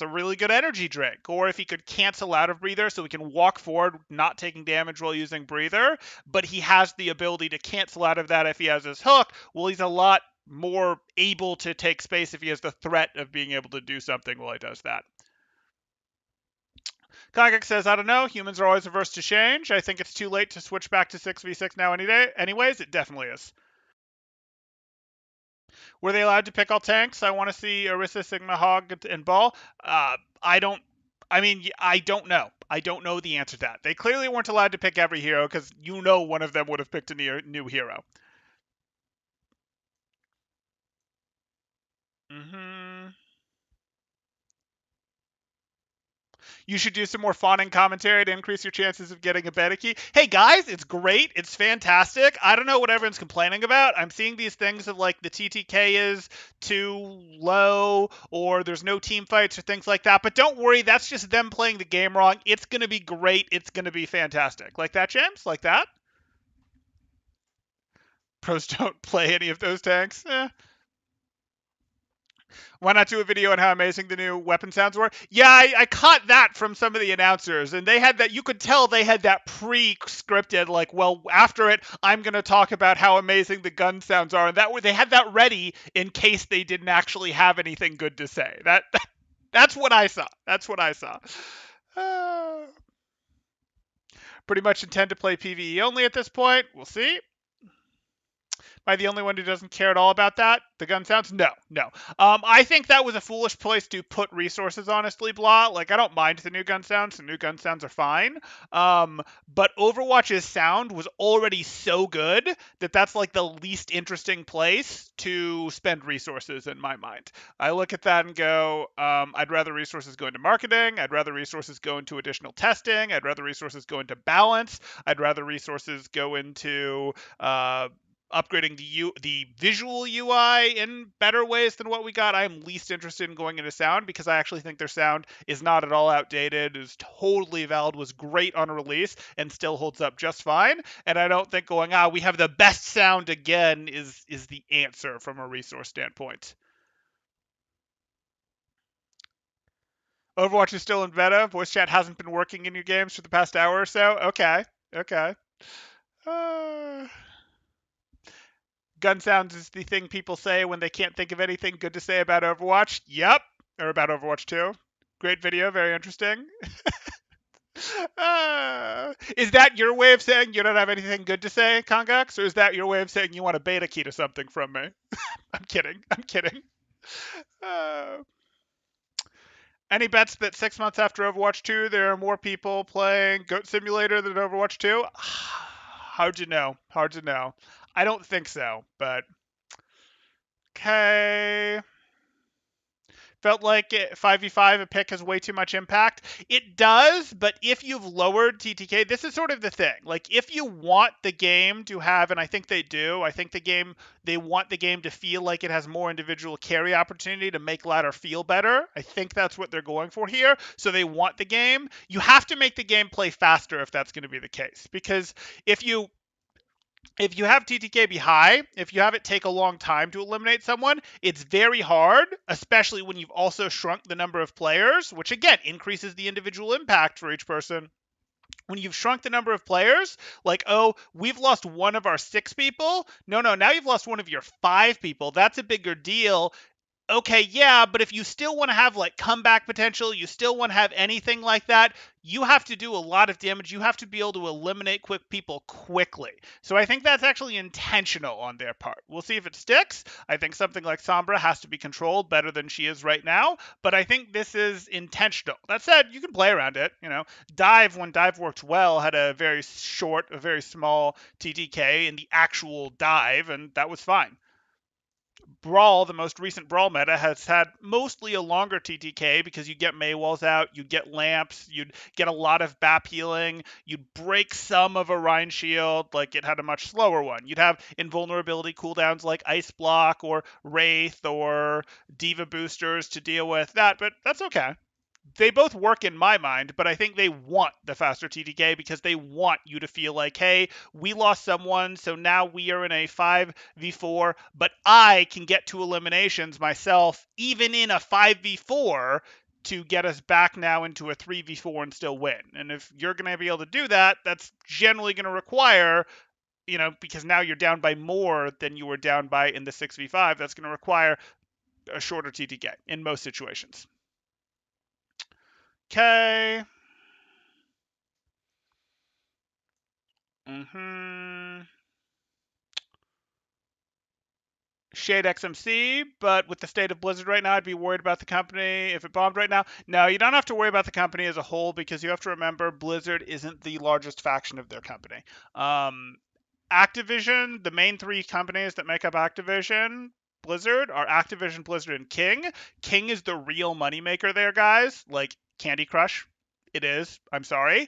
a really good energy drink. Or if he could cancel out of Breather so he can walk forward not taking damage while using Breather, but he has the ability to cancel out of that if he has his Hook, well, he's a lot more able to take space if he has the threat of being able to do something while he does that. Kagak says, I don't know. Humans are always averse to change. I think it's too late to switch back to 6v6 now anyways. It definitely is. Were they allowed to pick all tanks? I want to see Orisa, Sigma, Hog, and Ball. I don't know. I don't know the answer to that. They clearly weren't allowed to pick every hero, because one of them would have picked a new hero. You should do some more fawning commentary to increase your chances of getting a beta key. Hey guys, it's great. It's fantastic. I don't know what everyone's complaining about. I'm seeing these things of like the TTK is too low, or there's no team fights or things like that. But don't worry, that's just them playing the game wrong. It's going to be great. It's going to be fantastic. Like that, James? Like that? Pros don't play any of those tanks. Why not do a video on how amazing the new weapon sounds were? Yeah, I caught that from some of the announcers, and they had that. You could tell they had that pre-scripted. Like, well, after it, I'm gonna talk about how amazing the gun sounds are, and they had that ready in case they didn't actually have anything good to say. That's what I saw. That's what I saw. Pretty much intend to play PvE only at this point. We'll see. Am I the only one who doesn't care at all about that? The gun sounds? No. I think that was a foolish place to put resources, honestly, blah. Like, I don't mind the new gun sounds. The new gun sounds are fine. But Overwatch's sound was already so good that that's like the least interesting place to spend resources in my mind. I look at that and go, I'd rather resources go into marketing. I'd rather resources go into additional testing. I'd rather resources go into balance. I'd rather resources go into upgrading the visual UI in better ways than what we got. I'm least interested in going into sound, because I actually think their sound is not at all outdated, is totally valid, was great on release, and still holds up just fine. And I don't think going, we have the best sound again is the answer from a resource standpoint. Overwatch is still in beta. Voice chat hasn't been working in your games for the past hour or so. Okay. Gun sounds is the thing people say when they can't think of anything good to say about Overwatch. Yep. Or about Overwatch 2. Great video, very interesting. Is that your way of saying you don't have anything good to say, Congax, or is that your way of saying you want a beta key to something from me? I'm kidding. I'm kidding. Uh, any bets that 6 months after Overwatch 2, there are more people playing Goat Simulator than Overwatch 2? Hard to know. Hard to know. I don't think so, but okay. Felt like 5v5 a pick has way too much impact. It does, but if you've lowered TTK, this is sort of the thing. Like if you want the game to have, and I think they do, I think they want the game to feel like it has more individual carry opportunity to make ladder feel better. I think that's what they're going for here. So they want the game. You have to make the game play faster if that's going to be the case. Because if you have TTK be high, if you have it take a long time to eliminate someone, it's very hard, especially when you've also shrunk the number of players, which again increases the individual impact for each person. When you've shrunk the number of players, like, oh, we've lost one of our 6 people. No, now you've lost one of your 5 people. That's a bigger deal. Okay, yeah, but if you still want to have like comeback potential, you still want to have anything like that, you have to do a lot of damage. You have to be able to eliminate quick people quickly. So I think that's actually intentional on their part. We'll see if it sticks. I think something like Sombra has to be controlled better than she is right now, but I think this is intentional. That said, you can play around it. Dive, when Dive worked well, had a very small TTK in the actual dive, and that was fine. Brawl, the most recent Brawl meta, has had mostly a longer TTK because you get Maywalls out, you get lamps, you'd get a lot of BAP healing, you'd break some of a Rhine Shield, like it had a much slower one. You'd have invulnerability cooldowns like Ice Block or Wraith or Diva boosters to deal with that, but that's okay. They both work in my mind, but I think they want the faster TTK because they want you to feel like, hey, we lost someone, so now we are in a 5v4, but I can get to eliminations myself, even in a 5v4, to get us back now into a 3v4 and still win. And if you're going to be able to do that, that's generally going to require, because now you're down by more than you were down by in the 6v5, that's going to require a shorter TTK in most situations. Okay. Shade XMC, but with the state of Blizzard right now, I'd be worried about the company if it bombed right now. No, you don't have to worry about the company as a whole because you have to remember Blizzard isn't the largest faction of their company. Activision, the main 3 companies that make up Activision, Blizzard, are Activision, Blizzard, and King. King is the real moneymaker there, guys. Like Candy Crush. It is. I'm sorry.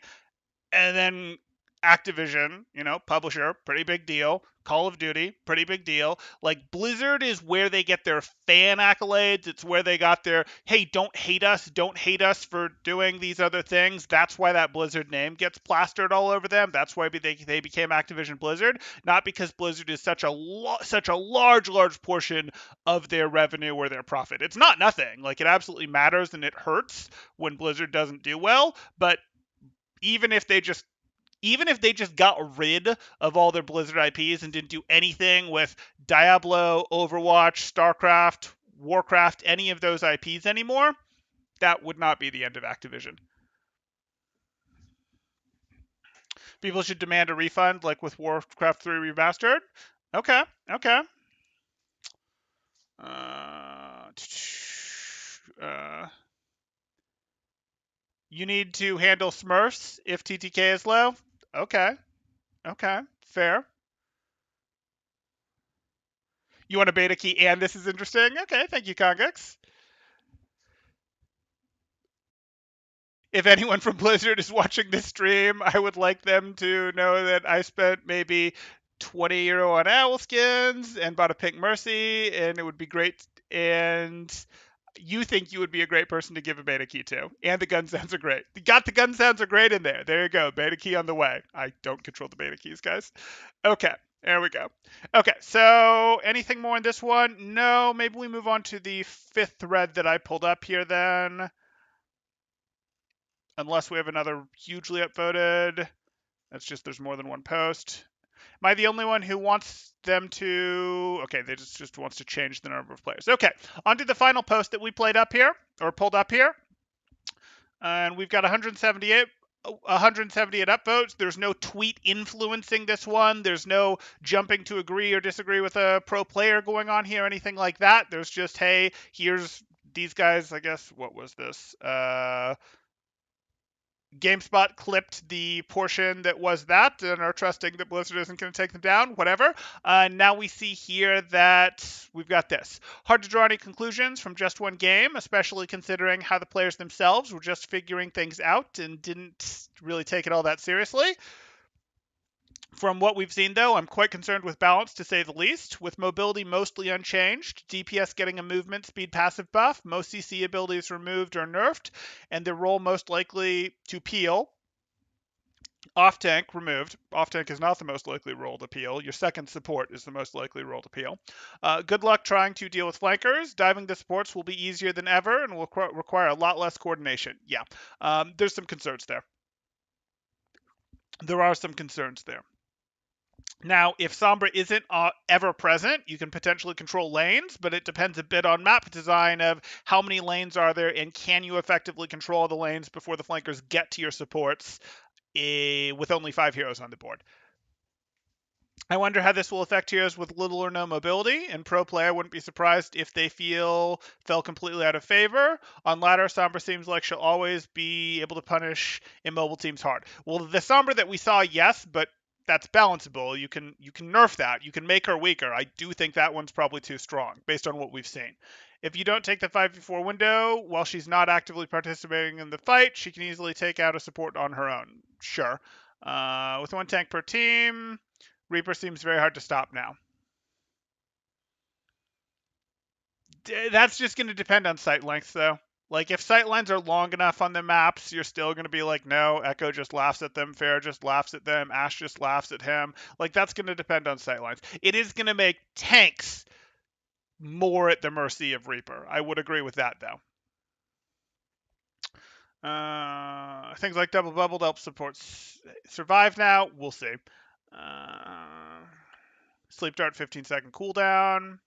And then Activision, publisher, pretty big deal. Call of Duty, pretty big deal. Like Blizzard is where they get their fan accolades. It's where they got their, hey, don't hate us for doing these other things. That's why that Blizzard name gets plastered all over them. That's why they became Activision Blizzard, not because Blizzard is such a large portion of their revenue or their profit. It's not nothing. Like it absolutely matters and it hurts when Blizzard doesn't do well, but even if they just got rid of all their Blizzard IPs and didn't do anything with Diablo, Overwatch, StarCraft, Warcraft, any of those IPs anymore, that would not be the end of Activision. People should demand a refund, like with Warcraft 3 Remastered. Okay. You need to handle Smurfs if TTK is low. Okay, fair. You want a beta key and this is interesting? Okay, thank you, Congex. If anyone from Blizzard is watching this stream, I would like them to know that I spent maybe €20 on owl skins and bought a pink mercy, and it would be great. And you think you would be a great person to give a beta key to. And the gun sounds are great. You got the gun sounds are great in there. There you go. Beta key on the way. I don't control the beta keys, guys. Okay. There we go. Okay, so anything more in this one? No, maybe we move on to the 5th thread that I pulled up here then. Unless we have another hugely upvoted. That's just there's more than one post. Am I the only one who wants them to... Okay, they just wants to change the number of players. Okay, on to the final post that we played up here, or pulled up here. And we've got 178 178 upvotes. There's no tweet influencing this one. There's no jumping to agree or disagree with a pro player going on here, anything like that. There's just, hey, here's these guys. I guess, what was this? GameSpot clipped the portion that was that and are trusting that Blizzard isn't going to take them down, whatever. Now we see here that we've got this. Hard to draw any conclusions from just one game, especially considering how the players themselves were just figuring things out and didn't really take it all that seriously. From what we've seen, though, I'm quite concerned with balance, to say the least. With mobility mostly unchanged, DPS getting a movement speed passive buff, most CC abilities removed or nerfed, and their role most likely to peel. Off tank removed. Off tank is not the most likely role to peel. Your second support is the most likely role to peel. Good luck trying to deal with flankers. Diving the supports will be easier than ever and will require a lot less coordination. Yeah, there's some concerns there. There are some concerns there. Now, if Sombra isn't ever present, you can potentially control lanes, but it depends a bit on map design of how many lanes are there and can you effectively control the lanes before the flankers get to your supports with only 5 heroes on the board. I wonder how this will affect heroes with little or no mobility. In pro play, I wouldn't be surprised if they fell completely out of favor. On ladder, Sombra seems like she'll always be able to punish immobile teams hard. Well, the Sombra that we saw, yes, but that's balanceable. You can nerf that. You can make her weaker. I do think that one's probably too strong, based on what we've seen. If you don't take the 5v4 window, while she's not actively participating in the fight, she can easily take out a support on her own. Sure. With one tank per team, Reaper seems very hard to stop now. That's just going to depend on sight lengths, though. Like, if sight lines are long enough on the maps, you're still going to be like, no, Echo just laughs at them, Fair just laughs at them, Ash just laughs at him. Like, that's going to depend on sight lines. It is going to make tanks more at the mercy of Reaper. I would agree with that, though. Things like Double Bubble to help support survive now. We'll see. Sleep Dart 15-second cooldown.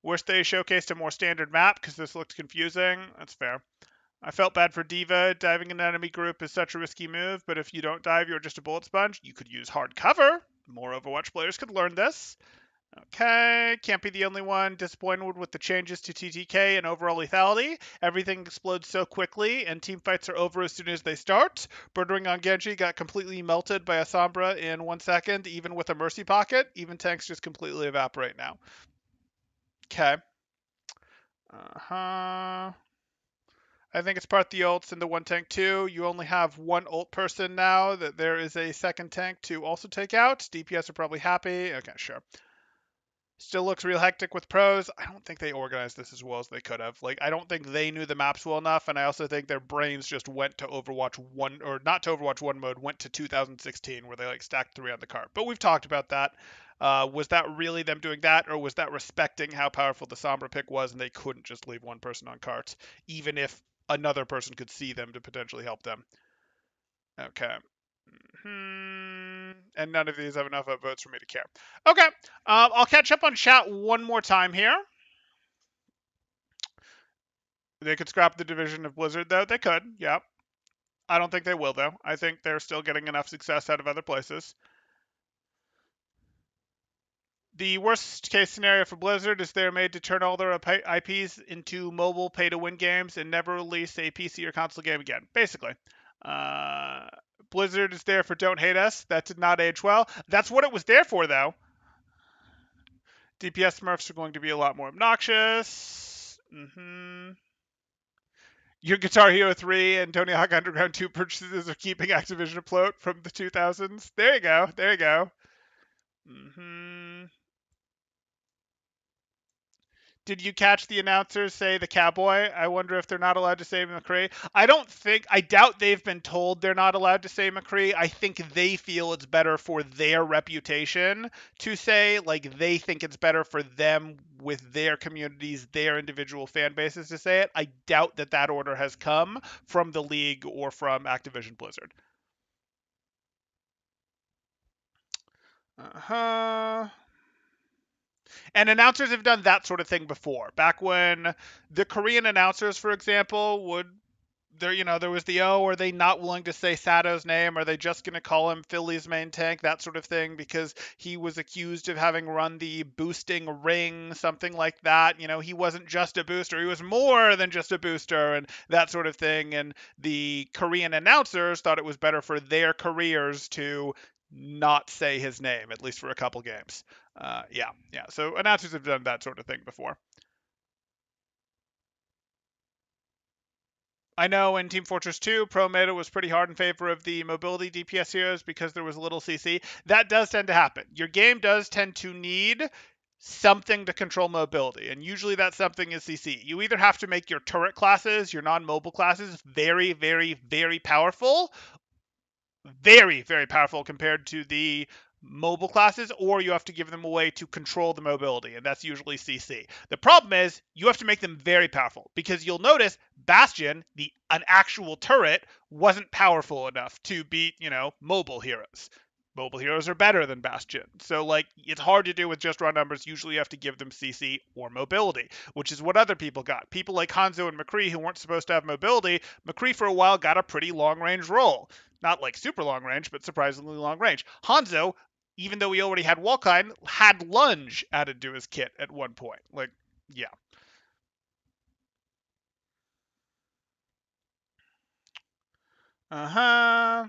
Wish they showcased a more standard map because this looked confusing. That's fair. I felt bad for D.Va. Diving an enemy group is such a risky move, but if you don't dive, you're just a bullet sponge. You could use hard cover. More Overwatch players could learn this. Okay, can't be the only one disappointed with the changes to TTK and overall lethality. Everything explodes so quickly, and team fights are over as soon as they start. Birdering on Genji got completely melted by a Sombra in 1 second, even with a Mercy Pocket. Even tanks just completely evaporate now. Okay. I think it's part the ults in the one tank too. You only have one ult person now. That there is a second tank to also take out. DPS are probably happy. Okay, sure. Still looks real hectic with pros. I don't think they organized this as well as they could have. Like, I don't think they knew the maps well enough, and I also think their brains just went to Overwatch 1, or not to Overwatch 1 mode, went to 2016, where they, like, stacked 3 on the cart. But we've talked about that. Was that really them doing that, or was that respecting how powerful the Sombra pick was, and they couldn't just leave one person on cart, even if another person could see them to potentially help them? Okay. And none of these have enough votes for me to care. Okay, I'll catch up on chat one more time here. They could scrap the division of Blizzard, though. They could, yeah. I don't think they will, though. I think they're still getting enough success out of other places. The worst case scenario for Blizzard is they're made to turn all their IPs into mobile pay-to-win games and never release a PC or console game again, basically. Blizzard is there for Don't Hate Us. That did not age well. That's what it was there for, though. DPS Smurfs are going to be a lot more obnoxious. Your Guitar Hero 3 and Tony Hawk Underground 2 purchases are keeping Activision afloat from the 2000s. There you go. There you go. Did you catch the announcers say the cowboy? I wonder if they're not allowed to say McCree. I doubt they've been told they're not allowed to say McCree. I think they feel it's better for their reputation to say, like, they think it's better for them with their communities, their individual fan bases to say it. I doubt that order has come from the league or from Activision Blizzard. And announcers have done that sort of thing before. Back when the Korean announcers, for example, would there was the, oh, are they not willing to say Sato's name? Are they just going to call him Philly's main tank? That sort of thing, because he was accused of having run the boosting ring, something like that. He wasn't just a booster; he was more than just a booster, and that sort of thing. And the Korean announcers thought it was better for their careers to not say his name, at least for a couple games. Yeah, yeah. So announcers have done that sort of thing before. I know in Team Fortress 2, pro meta was pretty hard in favor of the mobility DPS heroes because there was a little CC. That does tend to happen. Your game does tend to need something to control mobility, and usually that something is CC. You either have to make your turret classes, your non-mobile classes, very, very, very powerful, very, very powerful compared to the mobile classes, or you have to give them a way to control the mobility, and that's usually CC. The problem is you have to make them very powerful, because you'll notice Bastion, an actual turret, wasn't powerful enough to beat, mobile heroes. Mobile heroes are better than Bastion. So, it's hard to do with just raw numbers. Usually you have to give them CC or mobility, which is what other people got. People like Hanzo and McCree, who weren't supposed to have mobility, McCree for a while got a pretty long range role. Not like super long range, but surprisingly long range. Hanzo, even though he already had Walkine, had lunge added to his kit at one point. Yeah. Uh-huh.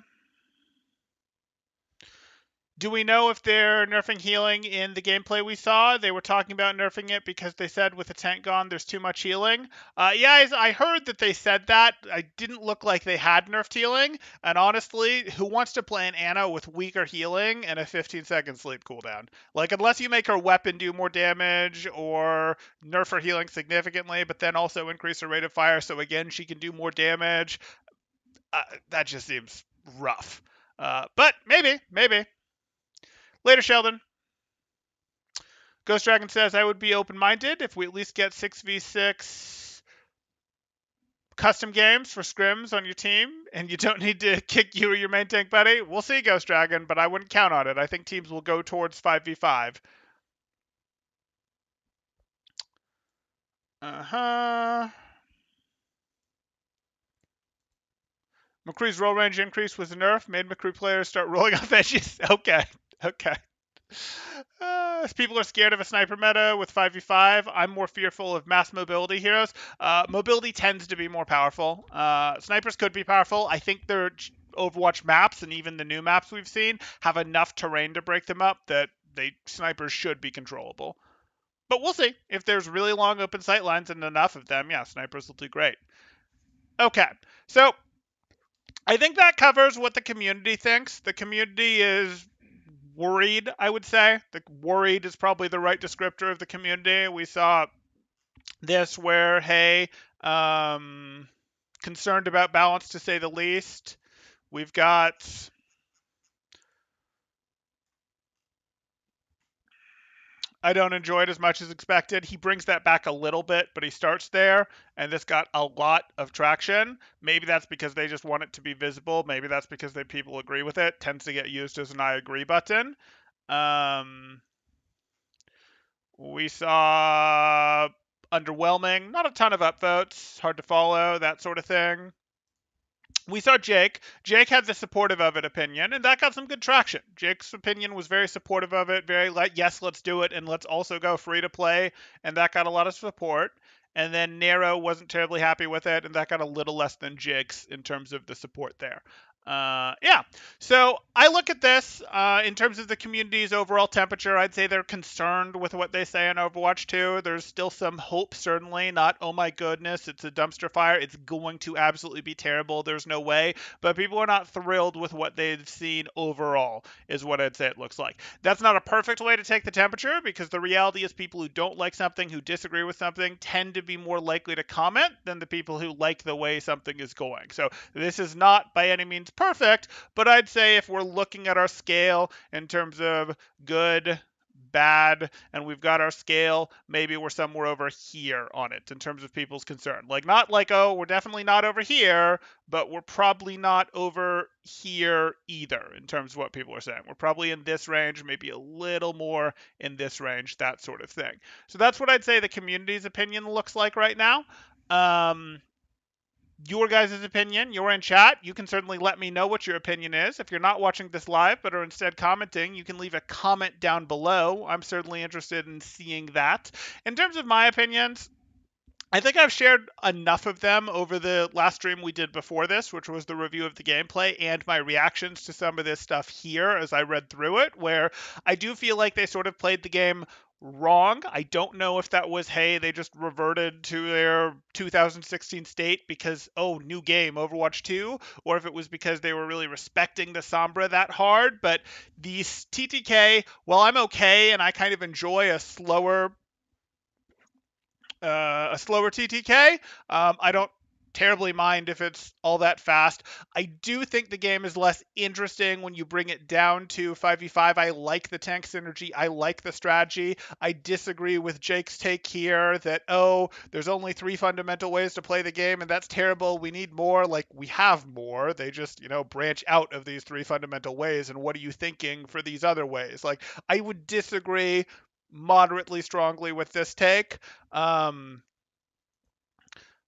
Do we know if they're nerfing healing in the gameplay we saw? They were talking about nerfing it because they said with the tank gone, there's too much healing. Yeah, I heard that they said that. I didn't look like they had nerfed healing. And honestly, who wants to play an Ana with weaker healing and a 15-second sleep cooldown? Unless you make her weapon do more damage or nerf her healing significantly, but then also increase her rate of fire so again she can do more damage. That just seems rough. But maybe. Later, Sheldon. Ghost Dragon says, I would be open minded if we at least get 6v6 custom games for scrims on your team and you don't need to kick you or your main tank buddy. We'll see, Ghost Dragon, but I wouldn't count on it. I think teams will go towards 5v5. Uh-huh. McCree's roll range increase was a nerf, made McCree players start rolling off edges. Okay. People are scared of a sniper meta with 5v5. I'm more fearful of mass mobility heroes. Mobility tends to be more powerful. Snipers could be powerful. I think their Overwatch maps and even the new maps we've seen have enough terrain to break them up that snipers should be controllable. But we'll see. If there's really long open sight lines and enough of them, yeah, snipers will do great. Okay, so I think that covers what the community thinks. The community is worried, I would say. Worried is probably the right descriptor of the community. We saw this where, hey, concerned about balance to say the least. We've got I don't enjoy it as much as expected. He brings that back a little bit, but he starts there, and this got a lot of traction. Maybe that's because they just want it to be visible. Maybe that's because people agree with it. Tends to get used as an I agree button. We saw underwhelming, not a ton of upvotes, hard to follow, that sort of thing. We saw Jake. Jake had the supportive of it opinion, and that got some good traction. Jake's opinion was very supportive of it, very like, yes, let's do it, and let's also go free to play, and that got a lot of support. And then Nero wasn't terribly happy with it, and that got a little less than Jake's in terms of the support there. Yeah. So I look at this in terms of the community's overall temperature. I'd say they're concerned with what they say in Overwatch 2. There's still some hope, certainly. Not, oh my goodness, it's a dumpster fire. It's going to absolutely be terrible. There's no way. But people are not thrilled with what they've seen overall, is what I'd say it looks like. That's not a perfect way to take the temperature, because the reality is people who don't like something, who disagree with something, tend to be more likely to comment than the people who like the way something is going. So this is not by any means perfect, but I'd say if we're looking at our scale in terms of good, bad, and we've got our scale, maybe we're somewhere over here on it in terms of people's concern. Not like, oh, we're definitely not over here, but we're probably not over here either in terms of what people are saying. We're probably in this range, maybe a little more in this range, that sort of thing. So that's what I'd say the community's opinion looks like right now. your guys' opinion. You're in chat. You can certainly let me know what your opinion is. If you're not watching this live but are instead commenting, you can leave a comment down below. I'm certainly interested in seeing that. In terms of my opinions, I think I've shared enough of them over the last stream we did before this, which was the review of the gameplay and my reactions to some of this stuff here as I read through it, where I do feel like they sort of played the game wrong. I don't know if that was, hey, they just reverted to their 2016 state because, oh, new game, Overwatch 2, or if it was because they were really respecting the Sombra that hard. But the TTK, while I'm okay and I kind of enjoy a slower TTK. I don't terribly mind if it's all that fast. I do think the game is less interesting when you bring it down to 5v5. I like the tank synergy. I like the strategy. I disagree with Jake's take here that, oh, there's only 3 fundamental ways to play the game and that's terrible. We need more. Like, we have more. They just, branch out of these 3 fundamental ways. And what are you thinking for these other ways? Like, I would disagree moderately strongly with this take. Um,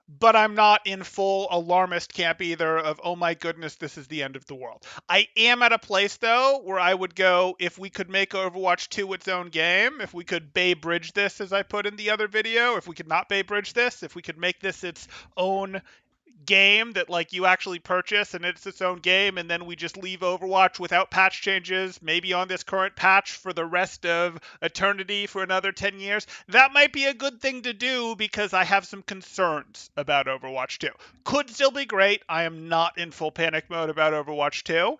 but I'm not in full alarmist camp either of, oh my goodness, this is the end of the world. I am at a place, though, where I would go, if we could make Overwatch 2 its own game, if we could Bay Bridge this, as I put in the other video, if we could not Bay Bridge this, if we could make this its own game that like you actually purchase and it's its own game, and then we just leave Overwatch without patch changes, maybe on this current patch for the rest of eternity for another 10 years, that might be a good thing to do because I have some concerns about Overwatch 2. Could still be great. I am not in full panic mode about Overwatch 2.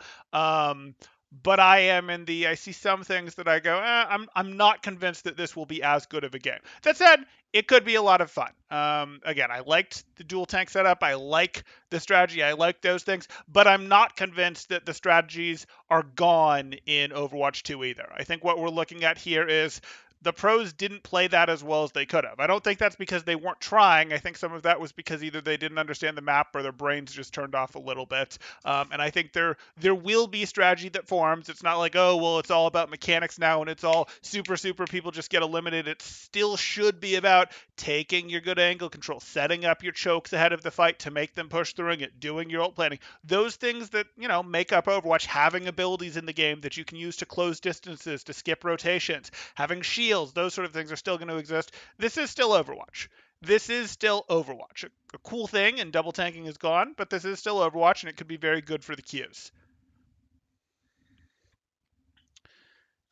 But I am in I see some things that I go, I'm not convinced that this will be as good of a game. That said, it could be a lot of fun. Again, I liked the dual tank setup. I like the strategy. I like those things, but I'm not convinced that the strategies are gone in Overwatch 2 either. I think what we're looking at here is the pros didn't play that as well as they could have. I don't think that's because they weren't trying. I think some of that was because either they didn't understand the map or their brains just turned off a little bit. And I think there will be strategy that forms. It's not like, oh, well, it's all about mechanics now and it's all super people just get eliminated. It still should be about taking your good angle control, setting up your chokes ahead of the fight to make them push through it, doing your ult planning. Those things that, make up Overwatch, having abilities in the game that you can use to close distances, to skip rotations, having shields, those sort of things are still going to exist. This is still Overwatch. This is still Overwatch. A cool thing, and double tanking is gone, but this is still Overwatch, and it could be very good for the queues.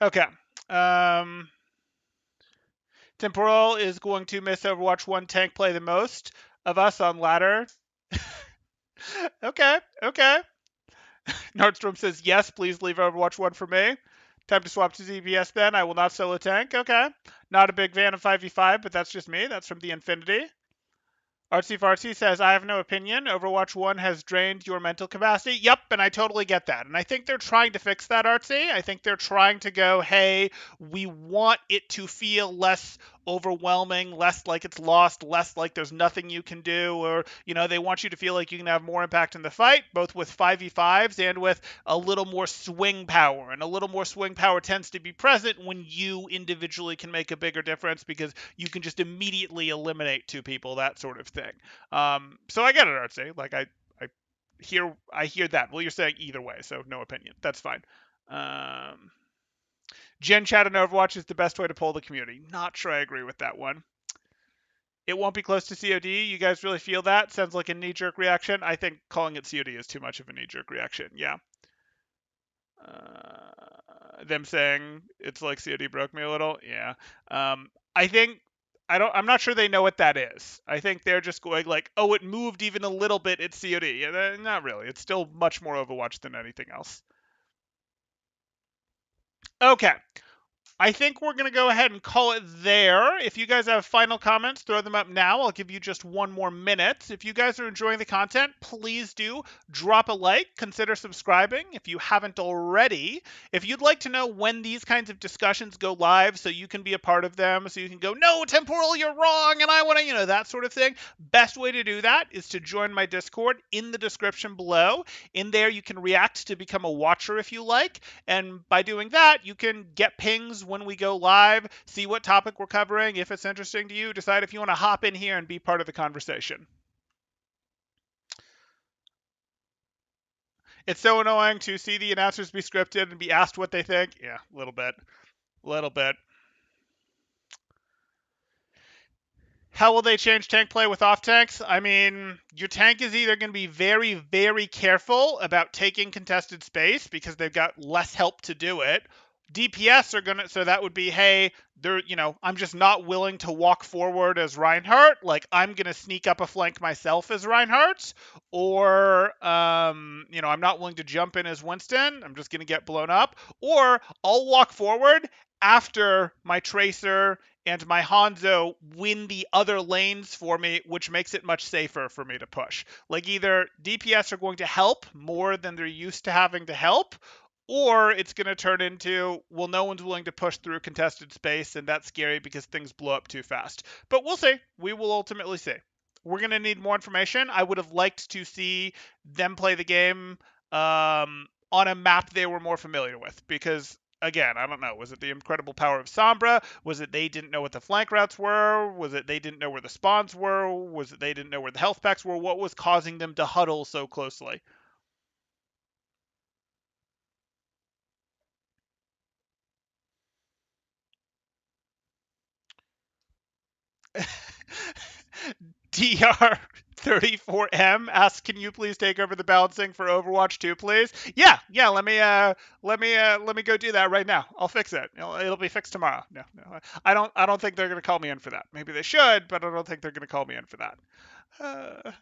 Okay. Um, Temporal is going to miss Overwatch 1 tank play the most of us on ladder. Okay. Nordstrom says, yes, please leave Overwatch 1 for me. Time to swap to ZBS then. I will not solo tank. Okay. Not a big fan of 5v5, but that's just me. That's from the Infinity. Artsy Fartsy says, I have no opinion. Overwatch 1 has drained your mental capacity. Yep, and I totally get that. And I think they're trying to fix that, Artsy. I think they're trying to go, hey, we want it to feel less overwhelming, less like it's lost, less like there's nothing you can do, or, they want you to feel like you can have more impact in the fight, both with 5v5s and with a little more swing power. And a little more swing power tends to be present when you individually can make a bigger difference because you can just immediately eliminate 2 people, that sort of thing. So I get it, Artsy. Like I hear that. Well, you're saying either way, so no opinion. That's fine. Gen chat in Overwatch is the best way to poll the community. Not sure I agree with that one. It won't be close to COD. You guys really feel that? Sounds like a knee-jerk reaction. I think calling it COD is too much of a knee-jerk reaction. Yeah. Them saying it's like COD broke me a little. Yeah. I think I'm not sure they know what that is. I think they're just going like, oh, it moved even a little bit. It's COD. Yeah, not really. It's still much more Overwatch than anything else. Okay. I think we're going to go ahead and call it there. If you guys have final comments, throw them up now. I'll give you just one more minute. If you guys are enjoying the content, please do drop a like. Consider subscribing if you haven't already. If you'd like to know when these kinds of discussions go live so you can be a part of them, so you can go, no, Temporal, you're wrong, and I want to, that sort of thing, best way to do that is to join my Discord in the description below. In there, you can react to become a watcher if you like. And by doing that, you can get pings when we go live, see what topic we're covering, if it's interesting to you, decide if you want to hop in here and be part of the conversation. It's so annoying to see the announcers be scripted and be asked what they think. Yeah, a little bit. Little bit. How will they change tank play with off tanks? I mean, your tank is either going to be very, very careful about taking contested space because they've got less help to do it. DPS are going to, so that would be, hey, I'm just not willing to walk forward as Reinhardt. Like, I'm going to sneak up a flank myself as Reinhardt. Or, I'm not willing to jump in as Winston. I'm just going to get blown up. Or I'll walk forward after my Tracer and my Hanzo win the other lanes for me, which makes it much safer for me to push. Like either DPS are going to help more than they're used to having to help, or it's going to turn into, well, no one's willing to push through contested space, and that's scary because things blow up too fast. But we'll see. We will ultimately see. We're going to need more information. I would have liked to see them play the game on a map they were more familiar with because again, I don't know. Was it the incredible power of Sombra? Was it they didn't know what the flank routes were? Was it they didn't know where the spawns were? Was it they didn't know where the health packs were? What was causing them to huddle so closely? DR34M asks, "Can you please take over the balancing for Overwatch 2, please?" Yeah. Let me go do that right now. I'll fix it. It'll be fixed tomorrow. No. I don't think they're gonna call me in for that. Maybe they should, but I don't think they're gonna call me in for that. Uh,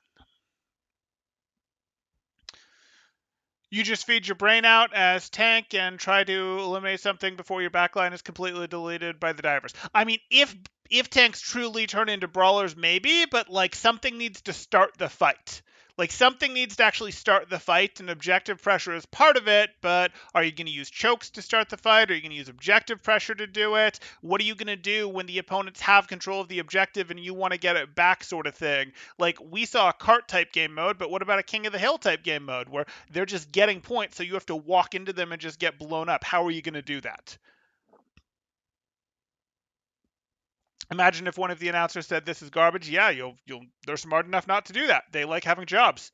You just feed your brain out as tank and try to eliminate something before your backline is completely deleted by the divers. I mean, if tanks truly turn into brawlers, maybe, but like something needs to start the fight. Like something needs to actually start the fight, and objective pressure is part of it. But are you going to use chokes to start the fight? Are you going to use objective pressure to do it? What are you going to do when the opponents have control of the objective and you want to get it back, sort of thing? Like we saw a cart type game mode, but what about a King of the Hill type game mode where they're just getting points, so you have to walk into them and just get blown up? How are you going to do that? Imagine if one of the announcers said this is garbage. Yeah, you'll they're smart enough not to do that. They like having jobs.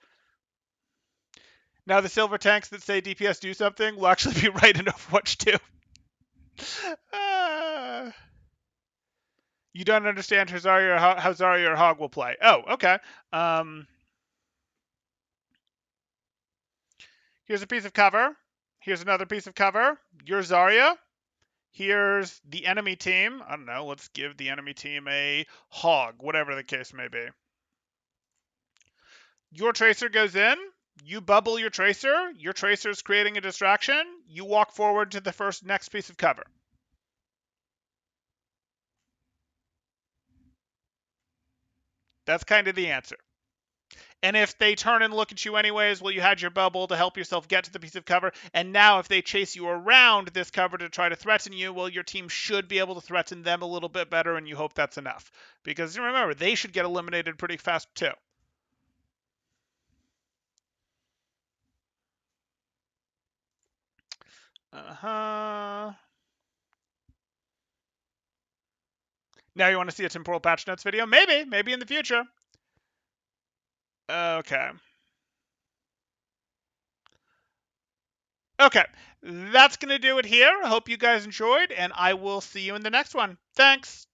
Now the silver tanks that say DPS do something will actually be right in Overwatch 2. uh, you don't understand how Zarya or Hog will play. Oh, okay. Um, Here's a piece of cover. Here's another piece of cover. You're Zarya. Here's the enemy team. I don't know. Let's give the enemy team a Hog, whatever the case may be. Your Tracer goes in. You bubble your Tracer. Your Tracer's creating a distraction. You walk forward to the next piece of cover. That's kind of the answer. And if they turn and look at you anyways, well, you had your bubble to help yourself get to the piece of cover. And now if they chase you around this cover to try to threaten you, well, your team should be able to threaten them a little bit better, and you hope that's enough. Because remember, they should get eliminated pretty fast too. Uh-huh. Now you want to see a temporal patch notes video? Maybe in the future. Okay. Okay. That's going to do it here. I hope you guys enjoyed, and I will see you in the next one. Thanks.